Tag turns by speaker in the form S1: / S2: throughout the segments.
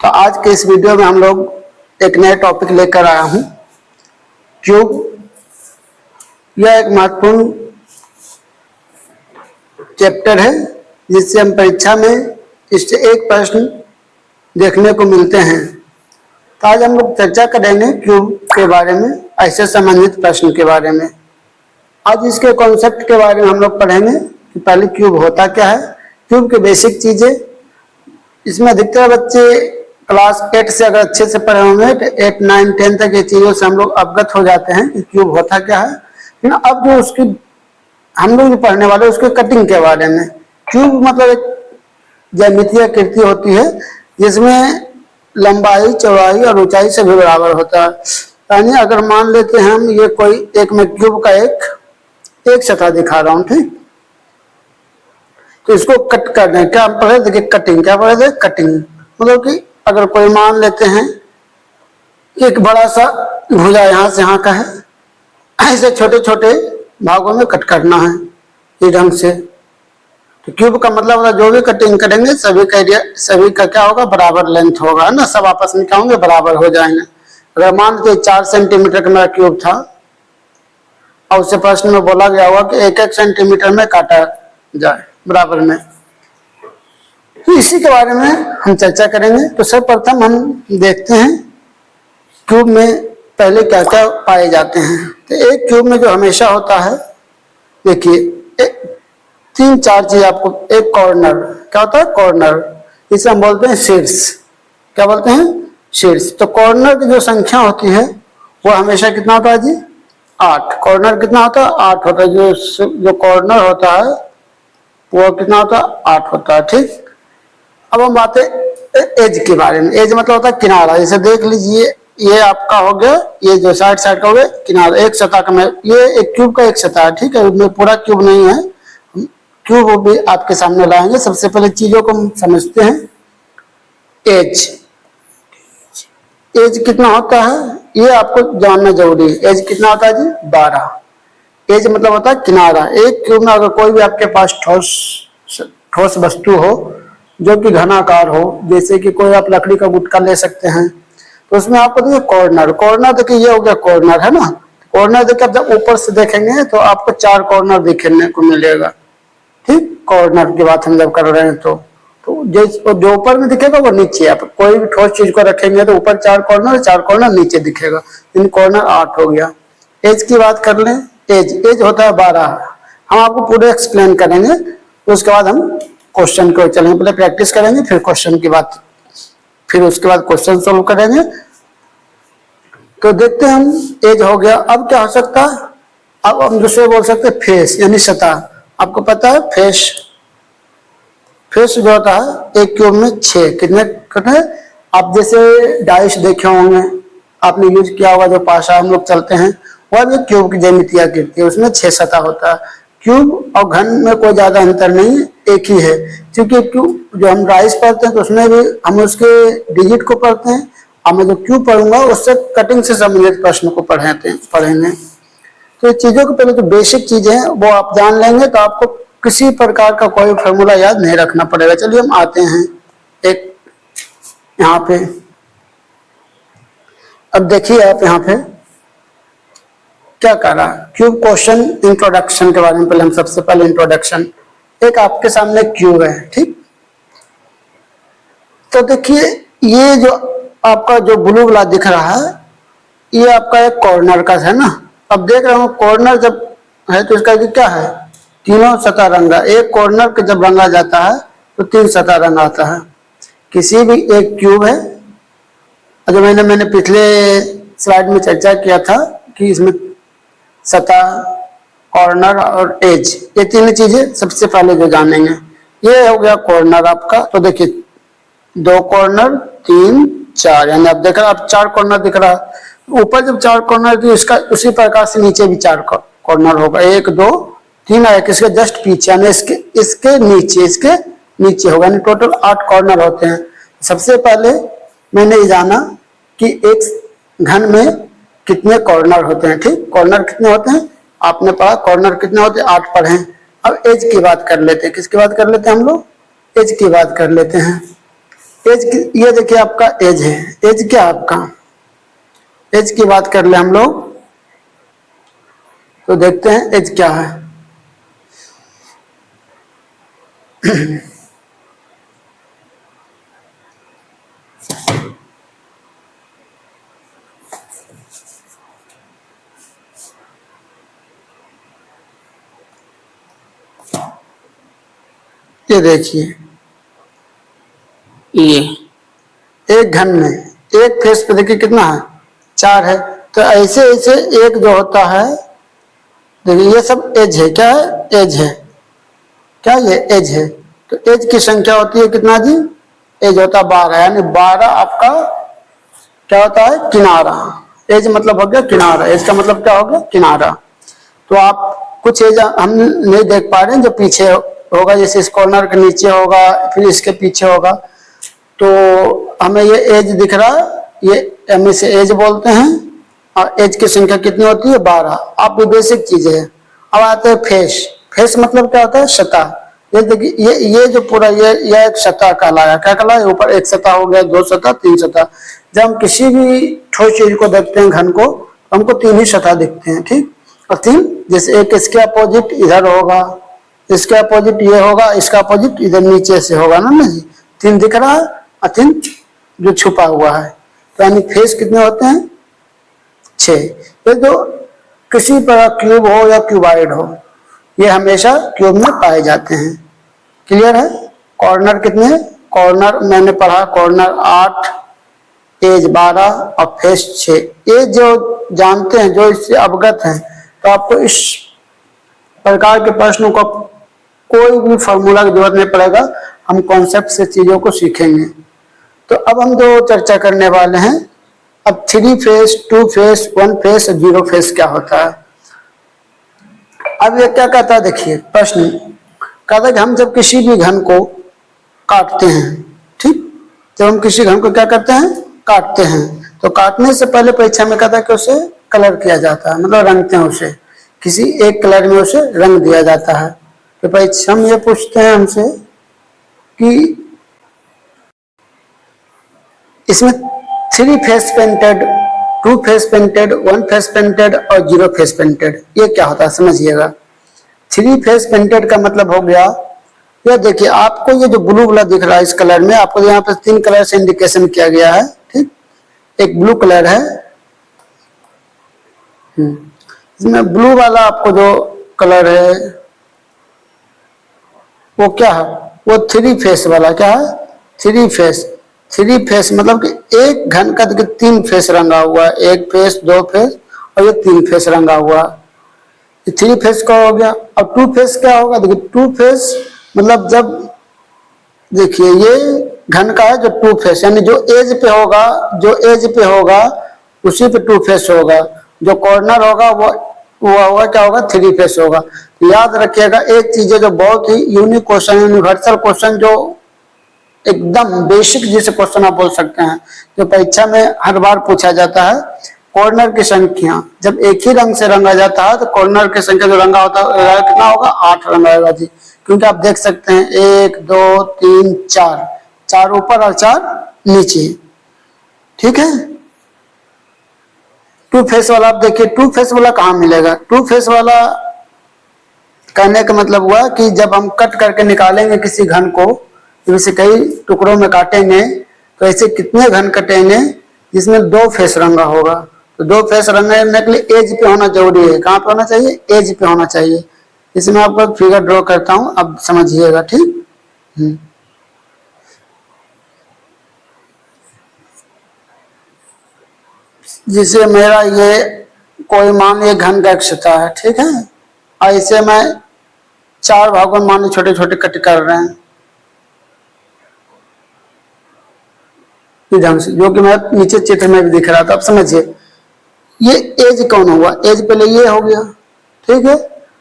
S1: तो आज के इस वीडियो में हम लोग एक नया टॉपिक लेकर आया हूं, क्यूब। यह एक महत्वपूर्ण चैप्टर है जिससे हम परीक्षा में इससे एक प्रश्न देखने को मिलते हैं। तो आज हम लोग चर्चा करेंगे क्यूब के बारे में, ऐसे संबंधित प्रश्न के बारे में। आज इसके कॉन्सेप्ट के बारे में हम लोग पढ़ेंगे कि पहले क्यूब होता क्या है, क्यूब की बेसिक चीजें। इसमें अधिकतर बच्चे क्लास 8 से अगर अच्छे से पढ़े होंगे तो 8, 9, 10 तक ये चीजों से हम लोग अवगत हो जाते हैं कि क्यूब होता क्या है। लेकिन अब जो उसकी हम लोग जो पढ़ने वाले उसके कटिंग के बारे में। क्यूब मतलब एक ज्यामितीय आकृति होती है जिसमें लंबाई, चौड़ाई और ऊंचाई से भी बराबर होता है। यानी अगर मान लेते हैं हम ये कोई एक में क्यूब का एक सतह दिखा रहा हूं, ठीक, तो इसको कट कर दें। क्या हम पढ़े? देखिए कटिंग, क्या पढ़े थे? कटिंग। मतलब कि अगर कोई मान लेते हैं एक बड़ा सा भुजा यहां से यहां का है, ऐसे छोटे छोटे भागों में कट करना है इस ढंग से। तो क्यूब का मतलब होगा जो भी कटिंग करेंगे सभी का क्या होगा? बराबर लेंथ होगा ना, सब आपस में क्या होंगे? बराबर हो जाएंगे। अगर मान लीजिए 4 सेंटीमीटर का मेरा क्यूब था और उससे प्रश्न में बोला गया होगा कि 1-1 सेंटीमीटर में काटा जाए बराबर में, तो इसी के बारे में हम चर्चा करेंगे। तो सर्वप्रथम हम देखते हैं क्यूब में पहले क्या क्या पाए जाते हैं। तो एक क्यूब में जो हमेशा होता है, देखिए 3-4 चीज आपको। एक कॉर्नर, क्या होता है? कॉर्नर, इसे हम बोलते हैं शीर्ष। क्या बोलते हैं? शीर्ष। तो कॉर्नर की जो संख्या होती है वो हमेशा कितना होता है जी? 8। कॉर्नर कितना होता है? 8 होता है। जो कॉर्नर होता है वो कितना होता है? 8 होता है, ठीक। अब हम बात है एज के बारे में। एज मतलब होता है किनारा। जैसे देख लीजिए ये आपका हो गया, ये जो साइड साइड का हो गया किनारा, एक सतह का। ये एक क्यूब का एक सतह है, ठीक है। उसमें पूरा क्यूब नहीं है, क्यूब भी आपके सामने लाएंगे। सबसे पहले चीजों को हम समझते हैं। एज, एज कितना होता है ये आपको जानना जरूरी है। एज कितना होता है जी? 12। एज मतलब होता है किनारा। एक क्यूब में अगर कोई भी आपके पास ठोस वस्तु हो जो कि घनाकार हो, जैसे कि कोई आप लकड़ी का गुटका ले सकते हैं, तो उसमें आपको देखिए कॉर्नर। कॉर्नर देखिए ये हो गया कॉर्नर, है ना। कॉर्नर देखिए जब ऊपर से देखेंगे तो आपको 4 कॉर्नर दिखने को मिलेगा, ठीक। कॉर्नर की बात हम जब कर रहे हैं तो जो ऊपर में दिखेगा वो नीचे। आप कोई भी ठोस चीज को रखेंगे तो ऊपर 4 कॉर्नर, 4 कॉर्नर नीचे दिखेगा। इन कॉर्नर 8 हो गया। एज की बात कर लें। एज होता है 12। हम आपको पूरे एक्सप्लेन करेंगे, उसके बाद हम क्वेश्चन को चलेंगे। पहले प्रैक्टिस करेंगे, फिर क्वेश्चन की बात, फिर उसके बाद क्वेश्चन सोल्व करेंगे। तो देखते हैं हम। एज हो गया। अब क्या हो सकता है? अब हम दूसरे बोल सकते हैं फेस, यानी सतह। आपको पता है फेस जो होता है एक क्यूब में 6 कितने कटे। आप जैसे डाइस देखे होंगे, आपने यूज किया होगा, जो पासा हम लोग चलते हैं, वह भी क्यूब की ज्यामितीय आकृति है। उसमें 6 सतह होता है। क्यूब और घन में कोई ज्यादा अंतर नहीं, एक ही है। क्योंकि क्यूब जो हम डाइस पढ़ते हैं तो उसमें भी हम उसके डिजिट को पढ़ते हैं, और मैं जो क्यूब पढ़ूंगा उससे कटिंग से संबंधित प्रश्न को पढ़ेंगे। तो चीजों के पहले जो बेसिक चीजें हैं वो आप जान लेंगे तो आपको किसी प्रकार का कोई फॉर्मूला याद नहीं रखना पड़ेगा। चलिए हम आते हैं एक यहाँ पे। अब देखिए आप यहाँ पे क्या कर रहा है क्यूब क्वेश्चन इंट्रोडक्शन के बारे में। पहले हम सबसे पहले इंट्रोडक्शन। एक आपके सामने क्यूब है, ठीक। तो देखिए ये जो आपका जो ब्लू वाला दिख रहा है ये आपका एक कॉर्नर का है ना। अब देख रहा हूँ कॉर्नर जब है तो इसका क्या है? तीनों सतह रंगा। एक कॉर्नर के जब रंगा जाता है तो 3 सतह रंगा आता है। किसी भी एक क्यूब है, जो मैंने पिछले स्लाइड में चर्चा किया था कि इसमें सतह, कॉर्नर और एज, ये 3 चीजें सबसे पहले जो जानेंगे। ये हो गया कॉर्नर आपका। तो देखिए 2 कॉर्नर, 3, 4, यानी आप देख रहे हैं आप 4 कॉर्नर दिख रहा है। ऊपर जब 4 कॉर्नर थी इसका उसी प्रकार से नीचे भी 4 कॉर्नर होगा। 1, 2, 3 है किसके जस्ट पीछे, यानी इसके नीचे होगा। यानी टोटल 8 कॉर्नर होते हैं। सबसे पहले मैंने ये जाना कि एक घन में कितने कॉर्नर होते हैं, ठीक। कॉर्नर कितने होते हैं आपने पढ़ा, कॉर्नर कितने होते हैं? 8 पढ़े। अब एज की बात कर लेते हैं। किसकी बात कर लेते हैं हम लोग? एज की बात कर लेते हैं। एज ये देखिए आपका एज है। एज क्या है आपका? एज की बात कर ले हम लोग तो देखते हैं एज क्या है। ये देखिए, ये एक घन में एक फेस पे देखिए कितना है? 4 है। तो ऐसे ऐसे एक जो होता है, देखिए ये सब एज है। क्या है? एज है। क्या ये एज है? तो एज की संख्या होती है कितना जी? एज होता है 12, यानी 12 आपका क्या होता है? किनारा। एज मतलब हो गया किनारा। एज का मतलब क्या हो गया? किनारा। तो आप कुछ एज हम नहीं देख पा रहे हैं जो पीछे होगा, जैसे इस कॉर्नर के नीचे होगा, फिर इसके पीछे होगा। तो हमें ये एज दिख रहा है, ये हम इसे एज बोलते हैं। और एज की संख्या कितनी होती है? 12। आप भी बेसिक चीज है। अब आते हैं फेस। फेस मतलब क्या होता है? सतह। ये देखिए, ये जो पूरा ये एक सतह कहलाया। क्या कहलाया? ऊपर एक सतह हो गया, 2 सतह, 3 सतह। जब हम किसी भी ठोस चीज को देखते हैं, घन को, हमको 3 ही सतह दिखते हैं, ठीक। और 3, जैसे एक इसके अपोजिट इधर होगा, इसके अपोजिट ये होगा, इसका अपोजिट इधर नीचे से होगा ना जी। 3 दिख रहा है और 3 जो छुपा हुआ है। तो यानी फेस कितने होते हैं? 6। ये जो किसी तरह क्यूब हो या क्यूबाइड हो, ये हमेशा क्यूब में पाए जाते हैं। क्लियर है? कॉर्नर कितने? कॉर्नर मैंने पढ़ा, कॉर्नर 8, एज 12 और फेस 6। ये जो जानते हैं, जो इससे अवगत हैं, तो आपको इस प्रकार के प्रश्नों को कोई भी फॉर्मूला की जरूरत नहीं पड़ेगा। हम कॉन्सेप्ट से चीजों को सीखेंगे। तो अब हम जो चर्चा करने वाले हैं, अब 3 फेस, 2 फेस, 1 फेस और 0 फेस क्या होता है। अब ये क्या कहता है? देखिए प्रश्न कहता है कि हम जब किसी भी घन को काटते हैं, ठीक, जब हम किसी घन को क्या करते हैं? काटते हैं। तो काटने से पहले परीक्षा में कहता है कि उसे कलर किया जाता है, मतलब रंगते हैं उसे, किसी एक कलर में उसे रंग दिया जाता है। तो परीक्षा हम ये पूछते हैं हमसे कि इसमें 3 face painted, 2 face painted, 1 face painted और 0 फेस पेंटेड, ये क्या होता है समझिएगा। 3 फेस पेंटेड का मतलब हो गया, ये देखिए आपको ये जो ब्लू वाला दिख रहा है, इस कलर में आपको यहाँ पे 3 कलर से इंडिकेशन किया गया है, ठीक। एक ब्लू कलर है, इसमें ब्लू वाला आपको जो कलर है वो क्या है? वो 3 फेस वाला क्या है? 3 फेस। 3 फेस मतलब कि एक घन का 3 फेस रंगा हुआ है, 1 फेस, 2 फेस और ये 3 फेस रंगा हुआ। 3 फेस का हो गया। अब 2 फेस क्या होगा? देखिए 2 फेस मतलब जब देखिए ये घन का है जो 2 फेस, यानी जो एज पे होगा, जो एज पे होगा उसी पे 2 फेस होगा। जो कॉर्नर होगा वो होगा क्या होगा? 3 फेस होगा। याद रखिएगा एक चीज है जो बहुत ही यूनिक क्वेश्चन, यूनिवर्सल क्वेश्चन, जो एकदम बेसिक जिसे क्वेश्चन आप बोल सकते हैं, जो परीक्षा में हर बार पूछा जाता है। कॉर्नर की संख्या जब एक ही रंग से रंगा जाता है तो कॉर्नर की संख्या जो रंगा होता है कितना होगा? 8 रंगा होगा जी। क्योंकि आप देख सकते हैं 1 2 3 4, 4 ऊपर और 4 नीचे, ठीक है। 2 फेस वाला आप देखिए, 2 फेस वाला कहाँ मिलेगा? 2 फेस वाला कहने का मतलब हुआ कि जब हम कट करके निकालेंगे किसी घन को, जैसे कई टुकड़ों में काटेंगे, तो ऐसे कितने घन कटेंगे जिसमें 2 फेस रंगा होगा। तो 2 फेस रंगने के लिए एज पे होना जरूरी है। कहाँ पे होना चाहिए? एज पे होना चाहिए। इसमें आपको फिगर ड्रॉ करता हूं, अब समझिएगा, ठीक। जिसे मेरा ये कोई मान ये घन का एक सतह है, ठीक है, और इसे मैं 4 भागों में मान छोटे छोटे कट कर रहे हैं ढंग से, जो कि मैं नीचे चित्र में भी दिख रहा था। अब समझिए ये एज कौन हुआ? एज पहले ये हो गया, ठीक है।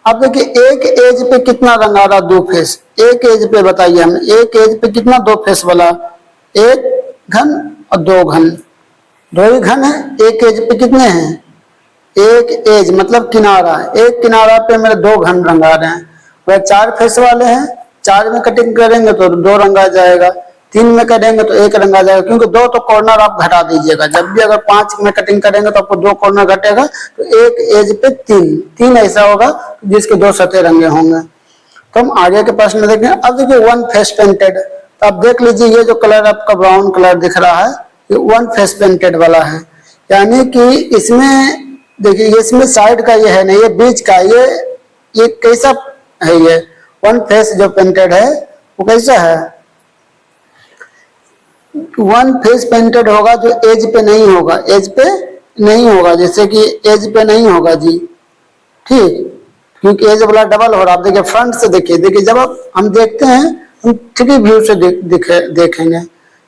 S1: अब देखिए एक एज पे कितना रंग आ रहा? 2 फेस। एक एज पे बताइए हमें, एक एज पे कितना 2 फेस वाला? 1 घन और 2 घन, 2 ही घन है। एक एज पे कितने हैं? एक एज मतलब किनारा, एक किनारा पे मेरे 2 घन रंग आ रहे हैं। वह 4 फेस वाले हैं, 4 में कटिंग करेंगे तो 2 रंग आ जाएगा। 3 में करेंगे तो 1 रंग आ जाएगा, क्योंकि 2 तो कॉर्नर आप घटा दीजिएगा। जब भी अगर 5 में कटिंग करेंगे तो आपको 2 कॉर्नर घटेगा, तो एक एज पे 3 ऐसा होगा जिसके 2 सतह रंगे होंगे। तो हम आगे के प्रश्न में देखें। अब देखिए वन फेस पेंटेड, तो आप देख लीजिए ये जो कलर आपका ब्राउन कलर दिख रहा है ये वन फेस पेंटेड वाला है, यानी कि इसमें देखिए इसमें साइड का ये है नहीं, ये बीच का, ये कैसा है, ये वन फेस जो पेंटेड है वो कैसा है, वन फेस पेंटेड होगा जो एज पे नहीं होगा, एज पे नहीं होगा, जैसे कि एज पे नहीं होगा जी, ठीक, क्योंकि एज वाला डबल हो रहा है। आप देखिए फ्रंट से देखिए जब हम देखते हैं हम 3 व्यू से देखेंगे,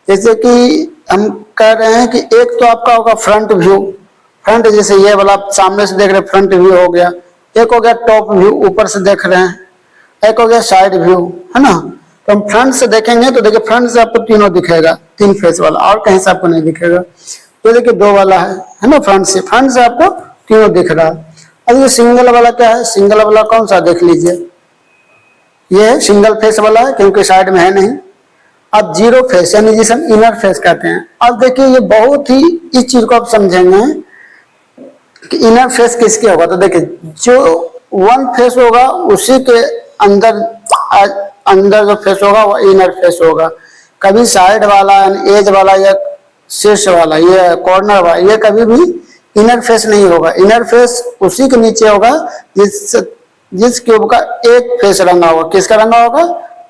S1: जैसे कि हम कह रहे हैं कि एक तो आपका होगा फ्रंट व्यू, फ्रंट जैसे ये वाला आप सामने से देख रहे हैं फ्रंट व्यू हो गया, एक हो गया टॉप व्यू ऊपर से देख रहे हैं, एक हो गया साइड व्यू, है ना। तो हम फ्रंट से देखेंगे तो देखिए फ्रंट से आपको तीनों दिखेगा, 3 फेस वाला, और कहीं से आपको नहीं दिखेगा। तो देखिए 2 वाला है ना, फ्रंट से आपको तीनों दिख रहा है। अब ये सिंगल वाला क्या है, सिंगल वाला कौन सा देख लीजिए, ये सिंगल फेस वाला है क्योंकि साइड में है नहीं। अब जीरो फेस यानी जिसे हम इनर फेस कहते हैं। अब देखिए ये बहुत ही, इस चीज को आप समझेंगे कि इनर फेस किसके होगा, तो देखिए जो वन फेस होगा उसी के अंदर जो फेस होगा वो इनर फेस होगा। कभी साइड वाला एज वाला या शीर्ष वाला ये कॉर्नर वाला ये कभी भी इनर फेस नहीं होगा। इनर फेस उसी के नीचे होगा जिस क्यूब का एक फेस रंगा होगा। किसका रंगा होगा,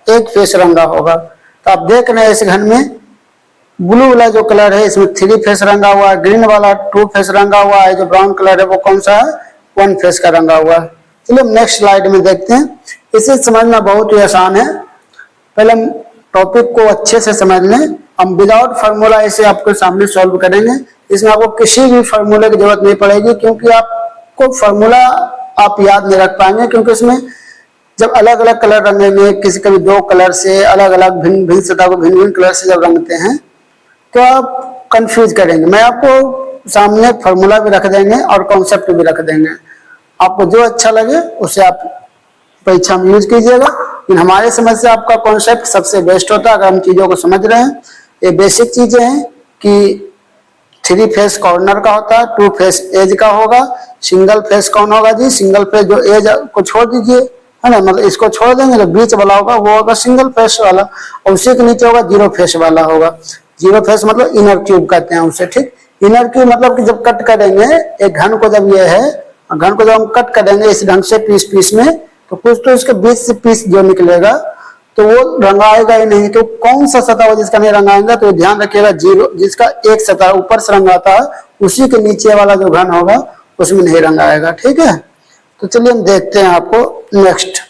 S1: एक फेस रंगा होगा। तो आप देख रहे हैं इस घन में ब्लू वाला जो कलर है इसमें 3 फेस रंगा हुआ है, ग्रीन वाला 2 फेस रंगा हुआ है, जो ब्राउन कलर है वो कौन सा है, 1 फेस का रंगा हुआ है। चलिए नेक्स्ट स्लाइड में देखते हैं। इसे समझना बहुत ही आसान है। पहले हम टॉपिक को अच्छे से समझ लें। हम विदाउट फार्मूला इसे आपके सामने सॉल्व करेंगे। इसमें आपको किसी भी फार्मूले की जरूरत नहीं पड़ेगी, क्योंकि आपको फार्मूला आप याद नहीं रख पाएंगे, क्योंकि इसमें जब अलग अलग कलर रंगेंगे, किसी कभी 2 कलर से अलग अलग भिन्न सतह को भिन्न कलर से जब रंगते हैं तो आप कंफ्यूज करेंगे। मैं आपको सामने फार्मूला भी रख देंगे और कॉन्सेप्ट भी रख देंगे। आपको जो अच्छा लगे उसे आप परीक्षा में यूज कीजिएगा। लेकिन हमारे समझ से आपका कॉन्सेप्ट सबसे बेस्ट होता है अगर हम चीजों को समझ रहे हैं। ये बेसिक चीजें हैं कि 3 फेस कॉर्नर का होता है, 2 फेस एज का होगा, सिंगल फेस कौन होगा जी, सिंगल फेस जो एज को छोड़ दीजिए, है ना, मतलब इसको छोड़ देंगे तो बीच वाला होगा वो होगा सिंगल फेस वाला, और उसी के नीचे होगा 0 फेस वाला होगा। 0 फेस मतलब इनर क्यूब कहते हैं उसे, ठीक। इनर क्यूब मतलब कि जब कट करेंगे एक घन को, जब ये है घन को जब हम कट करेंगे इस ढंग से पीस में, तो कुछ तो इसके बीच से पीस जो निकलेगा तो वो रंगाएगा ही नहीं। तो कौन सा सतह हो जिसका नहीं रंगाएगा, तो ध्यान रखिएगा 0 जिसका एक सतह ऊपर से रंगाता है उसी के नीचे वाला जो घन होगा उसमें नहीं रंगाएगा, ठीक है। तो चलिए हम देखते हैं आपको next.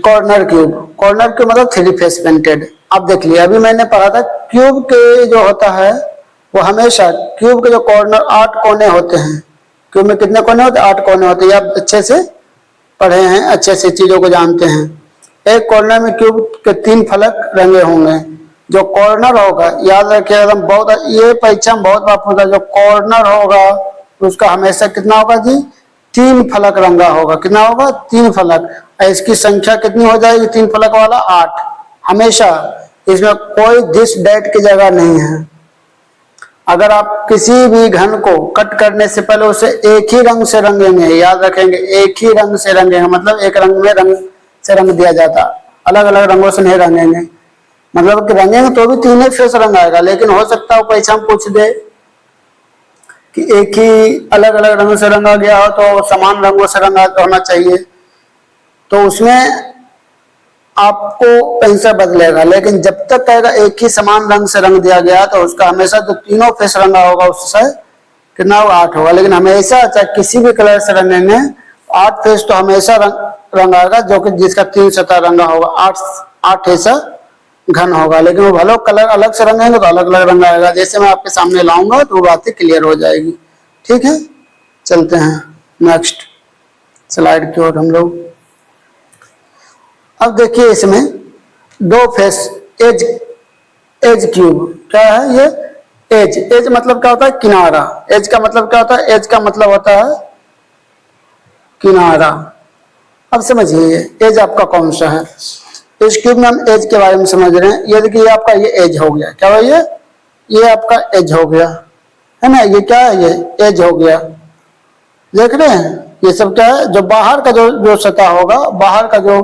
S1: Corner cube, corner cube मतलब 3 फेस पेंटेड। अब देख लिया, अभी मैंने पढ़ा था क्यूब के जो होता है वो हमेशा क्यूब के जो कॉर्नर 8 कोने होते हैं। क्यूब में कितने कोने होते हैं, 8 कोने होते हैं। आप अच्छे से पढ़े हैं, अच्छे से चीजों को जानते हैं। एक कॉर्नर में क्यूब के 3 फलक रंगे होंगे। जो कॉर्नर होगा याद रखिएगा एकदम, बहुत ये परीक्षा में बहुत बार पूछा, जो कॉर्नर होगा उसका हमेशा कितना होगा जी, 3 फलक रंगा होगा। कितना होगा, 3 फलक। इसकी संख्या कितनी हो जाएगी 3 फलक वाला, 8 हमेशा। इसमें कोई दिस डेट की जगह नहीं है। अगर आप किसी भी घन को कट करने से पहले उसे एक ही रंग से रंगेंगे, याद रखेंगे एक ही रंग से रंगेंगे, मतलब एक रंग में रंग दिया जाता, अलग अलग रंगों से नहीं रंगेंगे। मतलब कि रंगेंगे तो भी 3 फेस रंग आएगा, लेकिन हो सकता है परीक्षा में पूछ दे कि एक ही अलग अलग रंगों से रंगा गया हो तो समान रंगों से रंगा होना चाहिए, तो उसमें आपको आंसर बदलेगा। लेकिन जब तक कहेगा एक ही समान रंग से रंग दिया गया तो उसका हमेशा जो तीनों फेस रंगा होगा उससे कितना होगा, 8 होगा। लेकिन हमेशा चाहे किसी भी कलर से रंगेंगे 8 फेस तो हमेशा रंगाएगा, जो कि जिसका 3 सतह रंगा होगा, 8 ऐसा घन होगा। लेकिन वो भले कलर अलग से रंगेंगे तो अलग अलग रंग आएगा। जैसे मैं आपके सामने लाऊंगा तो वो बातें क्लियर हो जाएगी, ठीक है। चलते हैं नेक्स्ट स्लाइड की ओर हम लोग। अब देखिए इसमें 2 फेस एज क्यूब क्या है, ये एज, एज मतलब क्या होता है? किनारा। एज का मतलब क्या होता है? एज का मतलब होता है किनारा। अब समझिए एज आपका कौन सा है। इस क्यूब में हम एज के बारे में समझ रहे हैं। ये देखिए आपका ये एज हो गया, क्या हुआ? ये आपका एज हो गया, है ना? ये क्या है? ये एज हो गया। देख रहे हैं ये सब क्या है? जो बाहर का जो जो सतह होगा, बाहर का जो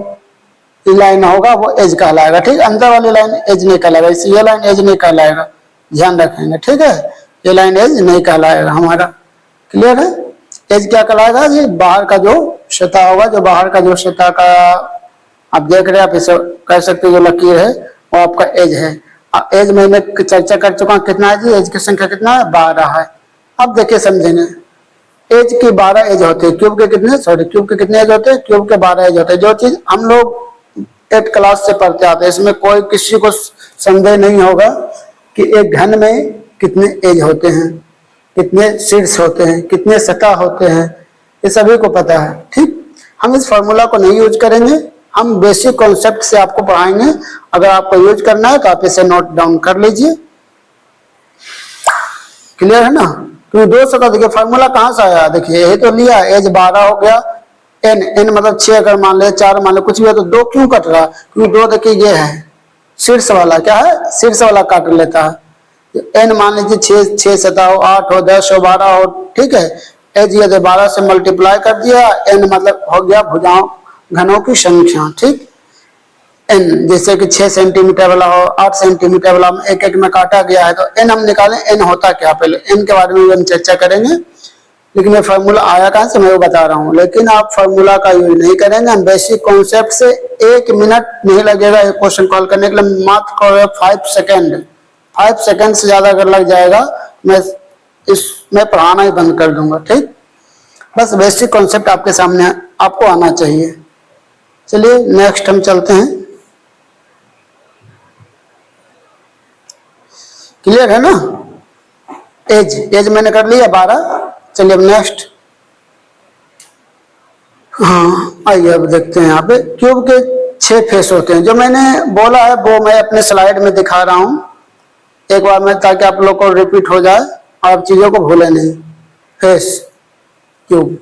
S1: लाइन होगा वो एज कहलाएगा, ठीक। अंदर वाली लाइन एज नहीं कहलाएगा, इसे ये लाइन एज नहीं कहलाएगा, ध्यान रखेंगे, ठीक है। ये लाइन एज नहीं कहलाएगा हमारा, क्लियर है। एज क्या कहलाएगा? ये बाहर का जो सतह होगा, जो बाहर का जो सतह का आप देख रहे हैं, आप इसे कह सकते हो जो लकीर है वो आपका एज है। एज मैंने चर्चा कर चुका हूं, कितना है जी? एज की संख्या कितना है? 12 है। अब देखिए समझेंगे, एज की 12 एज होते हैं। क्यूब के कितने, सॉरी, क्यूब के कितने एज होते हैं? क्यूब के 12 एज होते हैं। जो चीज हम लोग 8 क्लास से पढ़ते आते हैं, इसमें कोई किसी को संदेह नहीं होगा कि एक घन में कितने एज होते हैं, कितने शीर्ष होते हैं, कितने सतह होते हैं, ये सभी को पता है, ठीक। हम इस फॉर्मूला को नहीं यूज करेंगे, हम बेसिक कॉन्सेप्ट से आपको पढ़ाएंगे। अगर आपको यूज करना है तो आप इसे नोट डाउन कर लीजिए, क्लियर है ना। क्योंकि दो सतह, देखिए फॉर्मूला कहां से आया? देखिए ये तो लिया, एज 12 हो गया, एन, एन मतलब 6 अगर मान ले, 4 मान ले, कुछ भी है, तो 2 क्यों कट रहा? क्योंकि 2 देखिए ये है शीर्ष वाला, क्या है? शीर्ष वाला काट लेता है। एन मान लीजिए 6 सतह हो, 8 हो, 10 हो, 12 हो, ठीक है। एज ये 12 से मल्टीप्लाई कर दिया, एन मतलब हो गया भुजाओं घनों की संख्या, ठीक। एन जैसे कि 6 सेंटीमीटर वाला हो, 8 सेंटीमीटर वाला, एक एक में काटा गया है, तो एन हम निकालें। एन होता क्या? पहले एन के बारे में हम चर्चा करेंगे, लेकिन ये फार्मूला आया कहां से मैं वो बता रहा हूं। लेकिन आप फार्मूला का यूज नहीं करेंगे, हम बेसिक कॉन्सेप्ट से 1 मिनट नहीं लगेगा ये क्वेश्चन कॉल करने के लिए, मात्र 5 सेकेंड, 5 सेकेंड से ज्यादा अगर लग जाएगा मैं पढ़ाना ही बंद कर दूंगा, ठीक। बस बेसिक कॉन्सेप्ट आपके सामने आपको आना चाहिए। चलिए नेक्स्ट हम चलते हैं, क्लियर है ना। एज, एज मैंने कर लिया 12। चलिए अब नेक्स्ट, हाँ आइए अब देखते हैं। यहाँ पे क्यूब के 6 फेस होते हैं, जो मैंने बोला है वो मैं अपने स्लाइड में दिखा रहा हूं एक बार में, ताकि आप लोग को रिपीट हो जाए और आप चीजों को भूले नहीं। Face cube,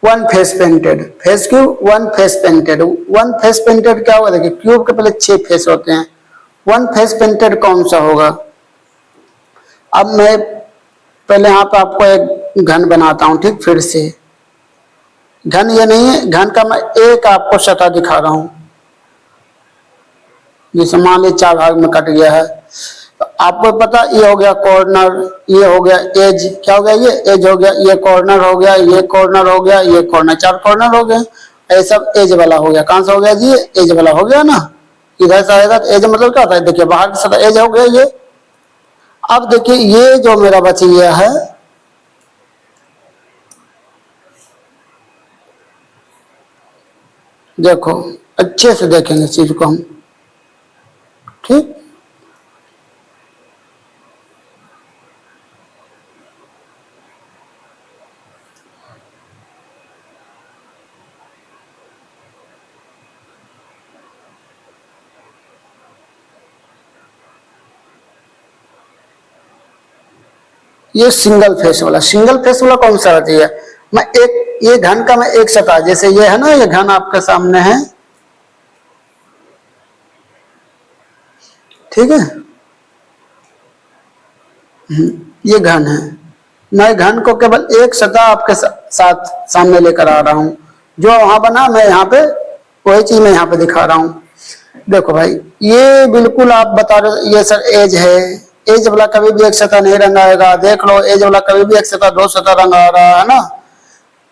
S1: 1 face painted, face cube 1 face painted. 1 face painted क्या होगा? देखिए क्यूब के पहले 6 फेस होते हैं, 1 फेस पेंटेड कौन सा होगा? अब मैं पहले यहाँ पे आपको एक घन बनाता हूं, ठीक। फिर से घन ये नहीं है, घन का मैं एक आपको सतह दिखा रहा हूं, जैसे मान लीजिए 4 भाग में कट गया है, तो आपको पता ये हो गया कॉर्नर, ये हो गया एज, क्या हो गया? ये एज हो गया, ये कॉर्नर हो गया, ये कॉर्नर हो गया, ये कॉर्नर, 4 कॉर्नर हो गए, ये सब एज वाला हो गया। कहां से हो गया जी? एज वाला हो गया ना। इधर से आएगा तो एज मतलब क्या होता है? देखिए बाहर की सतह एज हो गया ये। अब देखिए ये जो मेरा बच गया है, देखो अच्छे से देखेंगे चीज को हम, ठीक। ये सिंगल फेस वाला, सिंगल फेस वाला कौन सा होती है? मैं एक, ये घन का मैं एक सतह, जैसे ये है ना, ये घन आपके सामने है, ठीक है। ये घन है, मैं घन को केवल एक सतह आपके साथ सामने लेकर आ रहा हूं, जो वहां बना मैं यहाँ पे वही चीज मैं यहाँ पे दिखा रहा हूं। देखो भाई ये बिल्कुल आप बता रहे, ये सर एज है, एज वाला कभी भी एक सतह नहीं रंगाएगा, देख लो एज वाला कभी भी एक सतह 2 सतह रंगा रहा है ना।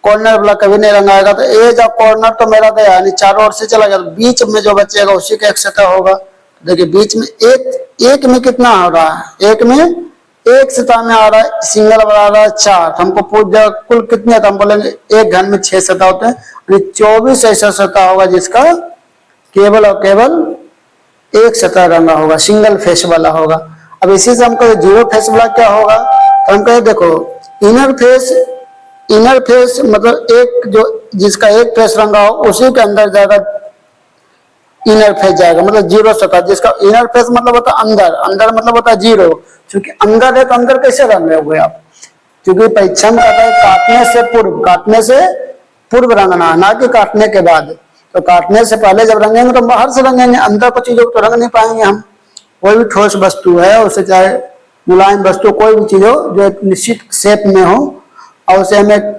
S1: कॉर्नर वाला कभी नहीं रंगाएगा, तो एज और कॉर्नर तो मेरा गया नहीं, चारों ओर से चला गया, बीच में जो बचेगा उसी का एक सतह होगा। देखिए बीच में एक में कितना हो रहा है? एक में एक सतह में आ रहा है, सिंगल वाला आ रहा है 4। हमको पूछ दिया कुल कितने, तो हम बोलेंगे एक घन में 6 सतह होते हैं, 24 ऐसा सतह होगा जिसका केवल और केवल एक सतह रंगा होगा, सिंगल फेस वाला होगा। अब इसी से हमको 0 फेस वाला क्या होगा? तो हम कहे देखो इनर फेस, इनर फेस मतलब एक जो जिसका एक फेस रंगा हो उसी के अंदर जाएगा इनर फेस जाएगा, मतलब जीरो सतह, जिसका इनर फेस मतलब होता है अंदर, अंदर मतलब होता है जीरो। क्योंकि अंदर है तो अंदर कैसे रंग रहोगे आप, क्योंकि परीक्षा में कहता है काटने से पूर्व, काटने से पूर्व रंगना, ना कि काटने के बाद। तो काटने से पहले जब रंगेंगे तो बाहर से रंगेंगे, अंदर को चीजों को तो रंग नहीं पाएंगे हम। कोई भी ठोस वस्तु है, उसे चाहे मुलायम वस्तु, कोई भी चीज हो जो एक निश्चित शेप में हो, और उसे हमें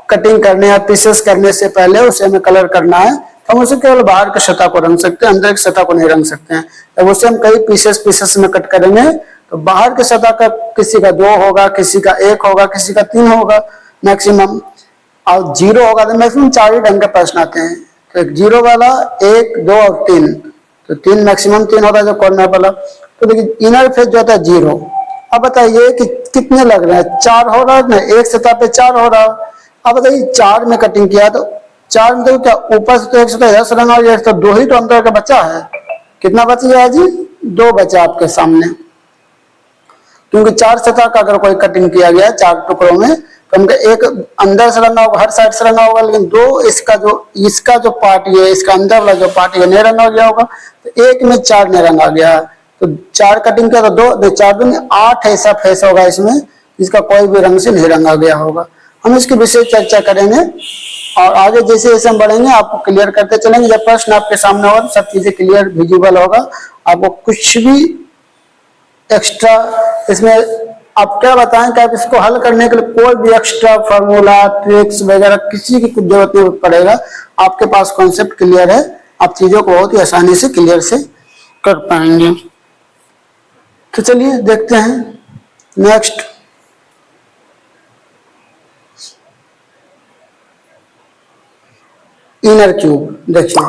S1: कटिंग करने या पीसेस करने से पहले उसे हमें कलर करना है, तो हम उसे केवल बाहर की सतह को रंग सकते हैं, अंदर की सतह को नहीं रंग सकते हैं। जब उसे हम कई पीसेस में कट करेंगे तो बाहर की सतह का किसी का 2 होगा, किसी का 1 होगा, किसी का 3 होगा मैक्सिमम, और 0 होगा तो मैक्सिमम 4 ही ढंग के प्रश्न आते हैं। तो एक 0 वाला, 1, 2 और 3, तो 3 मैक्सिमम 3 होता है जो कॉर्नर वाला। तो देखिए इनर फेस जो होता है 0। अब बताइए कि कितने लग रहे हैं, 4 हो रहा है ना, एक सतह पे 4 हो रहा। अब बताइए 4 में कटिंग किया तो 4 में तो क्या ऊपर से तो एक सतह यह रंगा हो गया, तो 2 ही तो अंदर का बचा है। कितना बच गया जी, 2 बचा आपके सामने। क्योंकि 4 सतह का अगर कोई कटिंग किया गया 4 टुकड़ों में, तो उनका एक अंदर से रंगा होगा, हर साइड से रंगा होगा, लेकिन 2 इसका जो पार्ट ये, इसका अंदर वाला जो पार्ट ये नहीं रंगा गया होगा, तो एक में 4 नहीं रंगा गया। तो 4 कटिंग किया तो 2, 4 दूनी 8 ऐसा फेस होगा इसमें जिसका कोई भी रंग से नहीं रंगा गया होगा। हम इसकी विशेष चर्चा करेंगे और आगे जैसे जैसे हम बढ़ेंगे आपको क्लियर करते चलेंगे। जब प्रश्न आपके सामने होगा सब चीजें क्लियर विजिबल होगा, आपको कुछ भी एक्स्ट्रा इसमें आप क्या बताएं कि आप इसको हल करने के लिए कोई भी एक्स्ट्रा फार्मूला ट्रिक्स वगैरह किसी की कुछ जरूरत नहीं पड़ेगा। आपके पास कॉन्सेप्ट क्लियर है, आप चीजों को बहुत ही आसानी से क्लियर से कर पाएंगे। तो चलिए देखते हैं नेक्स्ट। इनर क्यूब, देखिए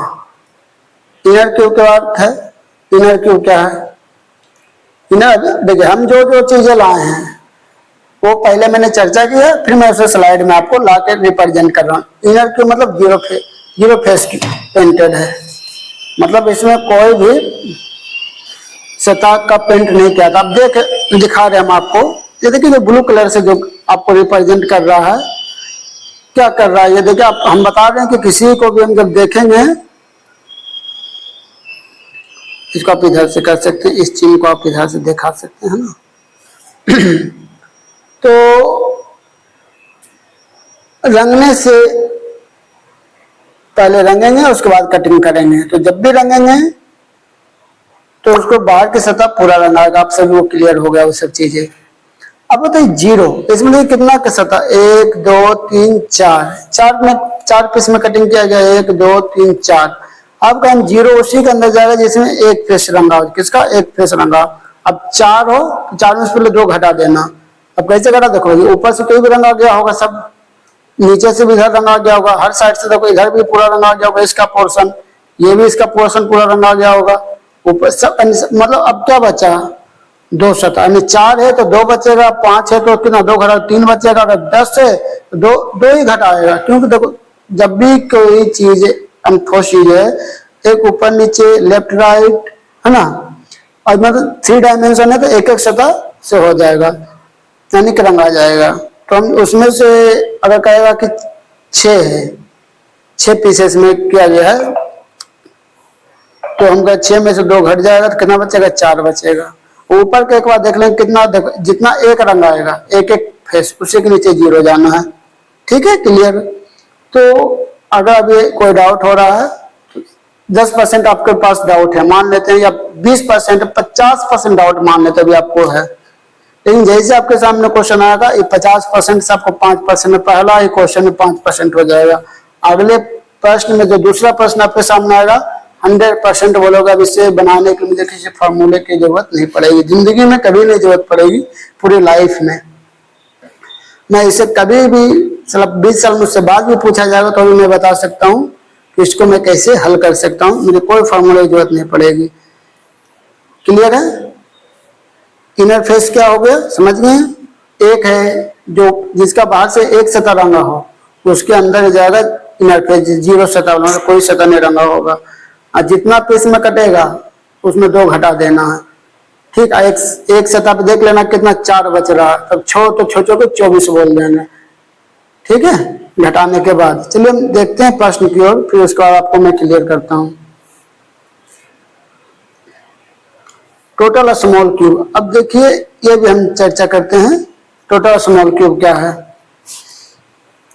S1: इनर क्यूब के बाद है, इनर क्यूब क्या है। इनर देखिए हम जो जो चीजें लाए हैं वो पहले मैंने चर्चा की है, फिर मैं उसे स्लाइड में आपको ला के रिप्रेजेंट कर रहा हूँ। इनर क्यूब मतलब जीरो फेस की पेंटेड है, मतलब इसमें कोई भी सतह का पेंट नहीं किया था। अब दिखा रहे हम आपको, ये देखिए जो ब्लू कलर से जो आपको रिप्रेजेंट कर रहा है, क्या कर रहा है ये देखिए। आप हम बता रहे हैं कि किसी को भी हम जब देखेंगे, इसको आप इधर से कर सकते हैं, इस चिन्ह को आप इधर से दिखा सकते हैं ना। तो रंगने से पहले रंगेंगे, उसके बाद कटिंग करेंगे। तो जब भी रंगेंगे तो उसको बाहर की सतह पूरा रंगाएगा, आप सभी वो क्लियर हो गया वो सब चीजें। अब बताइए 0, इसमें कितना का सतह, 1, 2, 3, 4 में 4 पीस में कटिंग किया गया, 1, 2, 3, 4। अब का 0 उसी के अंदर जाएगा जिसमें एक फेस रंगा हो, किसका, एक फेस रंगा। अब 4 हो तो 4 में से पहले 2 घटा देना। अब कैसे घटा, देखो ऊपर से कोई भी रंगा गया होगा, सब नीचे से भी इधर रंगा गया होगा, हर साइड से देखो इधर भी पूरा रंगा गया होगा, इसका पोर्शन, ये भी इसका पोर्शन पूरा रंगा गया होगा ऊपर सब। मतलब अब क्या बचा, 2 सतह, यानी 4 है तो 2 बचेगा, 5 है तो कितना, 2 घटा 3 बचेगा, अगर 10 है तो 2 ही घटाएगा। क्योंकि देखो जब भी कोई चीज हम ठोस चीज है, एक ऊपर नीचे लेफ्ट राइट है ना, और मतलब 3 डायमेंशन है तो एक एक सतह से हो जाएगा, यानी कि रंगा जाएगा। तो हम उसमें से अगर कहेगा कि 6 है, 6 पीसेस में किया गया है, तो हम कहे 6 में से 2 घट जाएगा तो कितना बचेगा, 4 बचेगा। ऊपर के एक बार देख लें कितना, जितना एक रंग आएगा एक एक फेस, उसी के नीचे 0 जाना है। ठीक है, क्लियर। तो अगर अभी कोई डाउट हो रहा है, 10% आपके पास डाउट है मान लेते हैं, या 20%, 50% डाउट मान लेते अभी आपको है, लेकिन जैसे आपके सामने क्वेश्चन आएगा, ये 50% से आपको 5% में, पहला ही क्वेश्चन में 5% हो जाएगा। अगले प्रश्न में जो दूसरा प्रश्न आपके सामने आएगा 100% बोलोगे अब इसे बनाने के लिए मुझे किसी फॉर्मूले की जरूरत नहीं पड़ेगी, जिंदगी में कभी नहीं जरूरत पड़ेगी, पूरी लाइफ में। मैं इसे कभी भी 20 साल मुझसे बाद भी पूछा जाएगा तो भी मैं बता सकता हूँ कि इसको मैं कैसे हल कर सकता हूँ, मुझे कोई फॉर्मूले की जरूरत नहीं पड़ेगी। क्लियर है। इनर फेस क्या हो गया, समझ गए। एक है जो जिसका बाहर से एक सतह रंगा हो, उसके अंदर जाएगा इनर फेस, 0 सतह, कोई सतह नहीं रंगा होगा, और जितना पीस में कटेगा उसमें 2 घटा देना है। ठीक है, एक सतह पे देख लेना कितना, 4 बच रहा, तब 6 तो 6 को 24 बोल देना। ठीक है, घटाने के बाद। चलिए हम देखते हैं प्रश्न की ओर, फिर उसके बाद आपको मैं क्लियर करता हूँ। Total small cube. अब देखिए ये भी हम चर्चा करते हैं, टोटल स्मॉल क्यूब क्या है।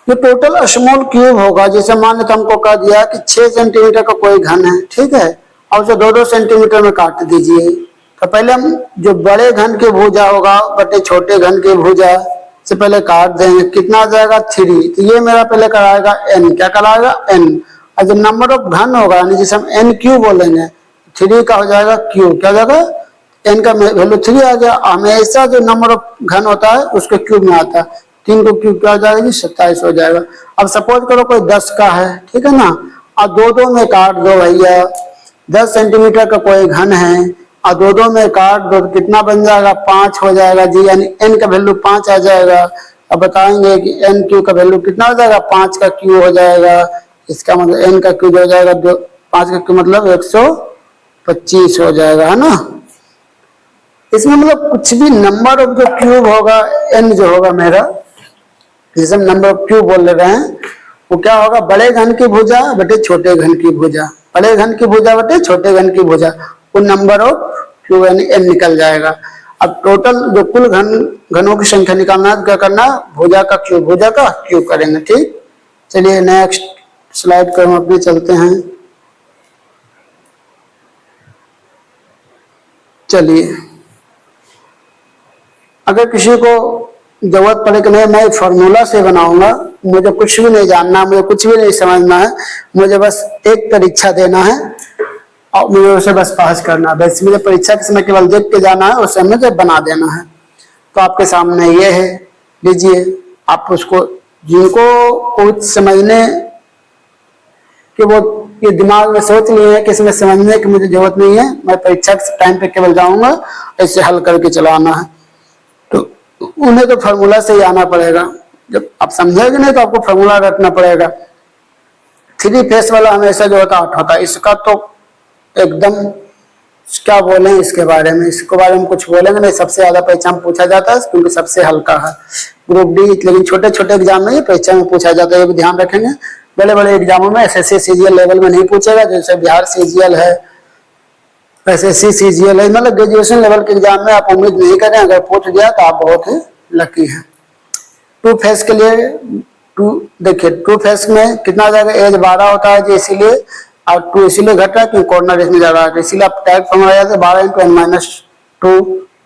S1: ये टोटल स्मॉल क्यूब होगा, जैसे मान लो हमको कह दिया कि 6 सेंटीमीटर का कोई घन है, ठीक है, और उसे 2-2 सेंटीमीटर में काट दीजिए। तो पहले हम जो बड़े घन की भुजा होगा बटे छोटे घन की भुजा से पहले काट देंगे, कितना आ जाएगा 3। तो ये मेरा पहले कराएगा n, क्या कराएगा n। और जब नंबर ऑफ घन होगा यानी जिसे हम n क्यूब बोलेंगे, 3 का हो जाएगा क्यूब, क्या हो जाएगा n का वैल्यू 3 आ गया। हमेशा जो नंबर ऑफ घन होता है उसके क्यूब में आता है, 3 को क्यूब क्या हो जाएगी 27 हो जाएगा। अब सपोज करो कोई 10 का है, ठीक है ना, और 2-2 में काट दो भैया। 10 सेंटीमीटर का कोई घन है और 2-2 में काट दो, कितना बन जाएगा 5 हो जाएगा जी, यानी n का वैल्यू 5 आ जाएगा। अब बताएंगे कि n क्यू का वैल्यू कितना हो जाएगा, 5 का क्यू हो जाएगा। इसका मतलब n का क्यूब हो जाएगा 5 का क्यू मतलब 125 हो जाएगा, है ना। इसमें मतलब कुछ भी नंबर ऑफ जो क्यूब होगा n जो होगा मेरा, जिसे हम नंबर ऑफ क्यूब बोल रहे हैं, वो क्या होगा बड़े घन की भुजा बटे छोटे घन की भुजा, बड़े घन की भुजा बटे छोटे घन की भुजा, वो नंबर ऑफ क्यूब यानी n निकल जाएगा। अब टोटल जो कुल घनों की संख्या निकालना है, क्या करना, भुजा का क्यूब करेंगे, ठीक। चलिए नेक्स्ट स्लाइड पर हम अपने चलते हैं। चलिए, अगर किसी को जरूरत पड़े कि नहीं मैं फॉर्मूला से बनाऊंगा, मुझे कुछ भी नहीं जानना, मुझे कुछ भी नहीं समझना है, मुझे बस एक परीक्षा देना है और मुझे उसे बस पास करना है, बस मुझे परीक्षा के समय केवल देख के जाना है, उस समय मुझे बना देना है। तो आपके सामने ये है, लीजिए आप उसको, जिनको कुछ समझने कि वो ये दिमाग में सोच लिए है कि इसमें समझने की मुझे जरूरत नहीं है, मैं परीक्षा के टाइम पे केवल जाऊंगा, ऐसे हल करके चलाना है, तो उन्हें तो फार्मूला से ही आना पड़ेगा। जब आप समझेंगे नहीं तो आपको फार्मूला रटना पड़ेगा। 3 फेस वाला हमेशा जो होता है 8 होता है, इसका तो एकदम क्या बोलें इसके बारे में, कुछ बोलेंगे नहीं, सबसे ज्यादा परीक्षा में पूछा जाता है क्योंकि सबसे हल्का है ग्रुप डी, लेकिन छोटे छोटे एग्जाम में ये परीक्षा में पूछा जाता है, ये भी ध्यान रखेंगे। बड़े बड़े एग्जामों में एसएससी सीजीएल लेवल में नहीं पूछेगा, जैसे बिहार सीजीएल है, एसएससी सीजीएल है, मतलब ग्रेजुएशन लेवल के एग्जाम में आप उम्मीद नहीं करें, अगर पूछ दिया तो आप बहुत ही लकी हैं। 2 फेस के लिए देखिए 2 फेस में कितना आ जाएगा, एज 12 होता है जी, इसीलिए, और 2 इसीलिए घट रहा है क्योंकि कॉर्नर इसमें ज्यादा है, इसीलिए आप टाइप फॉर्मूला याद है 12 × n-2।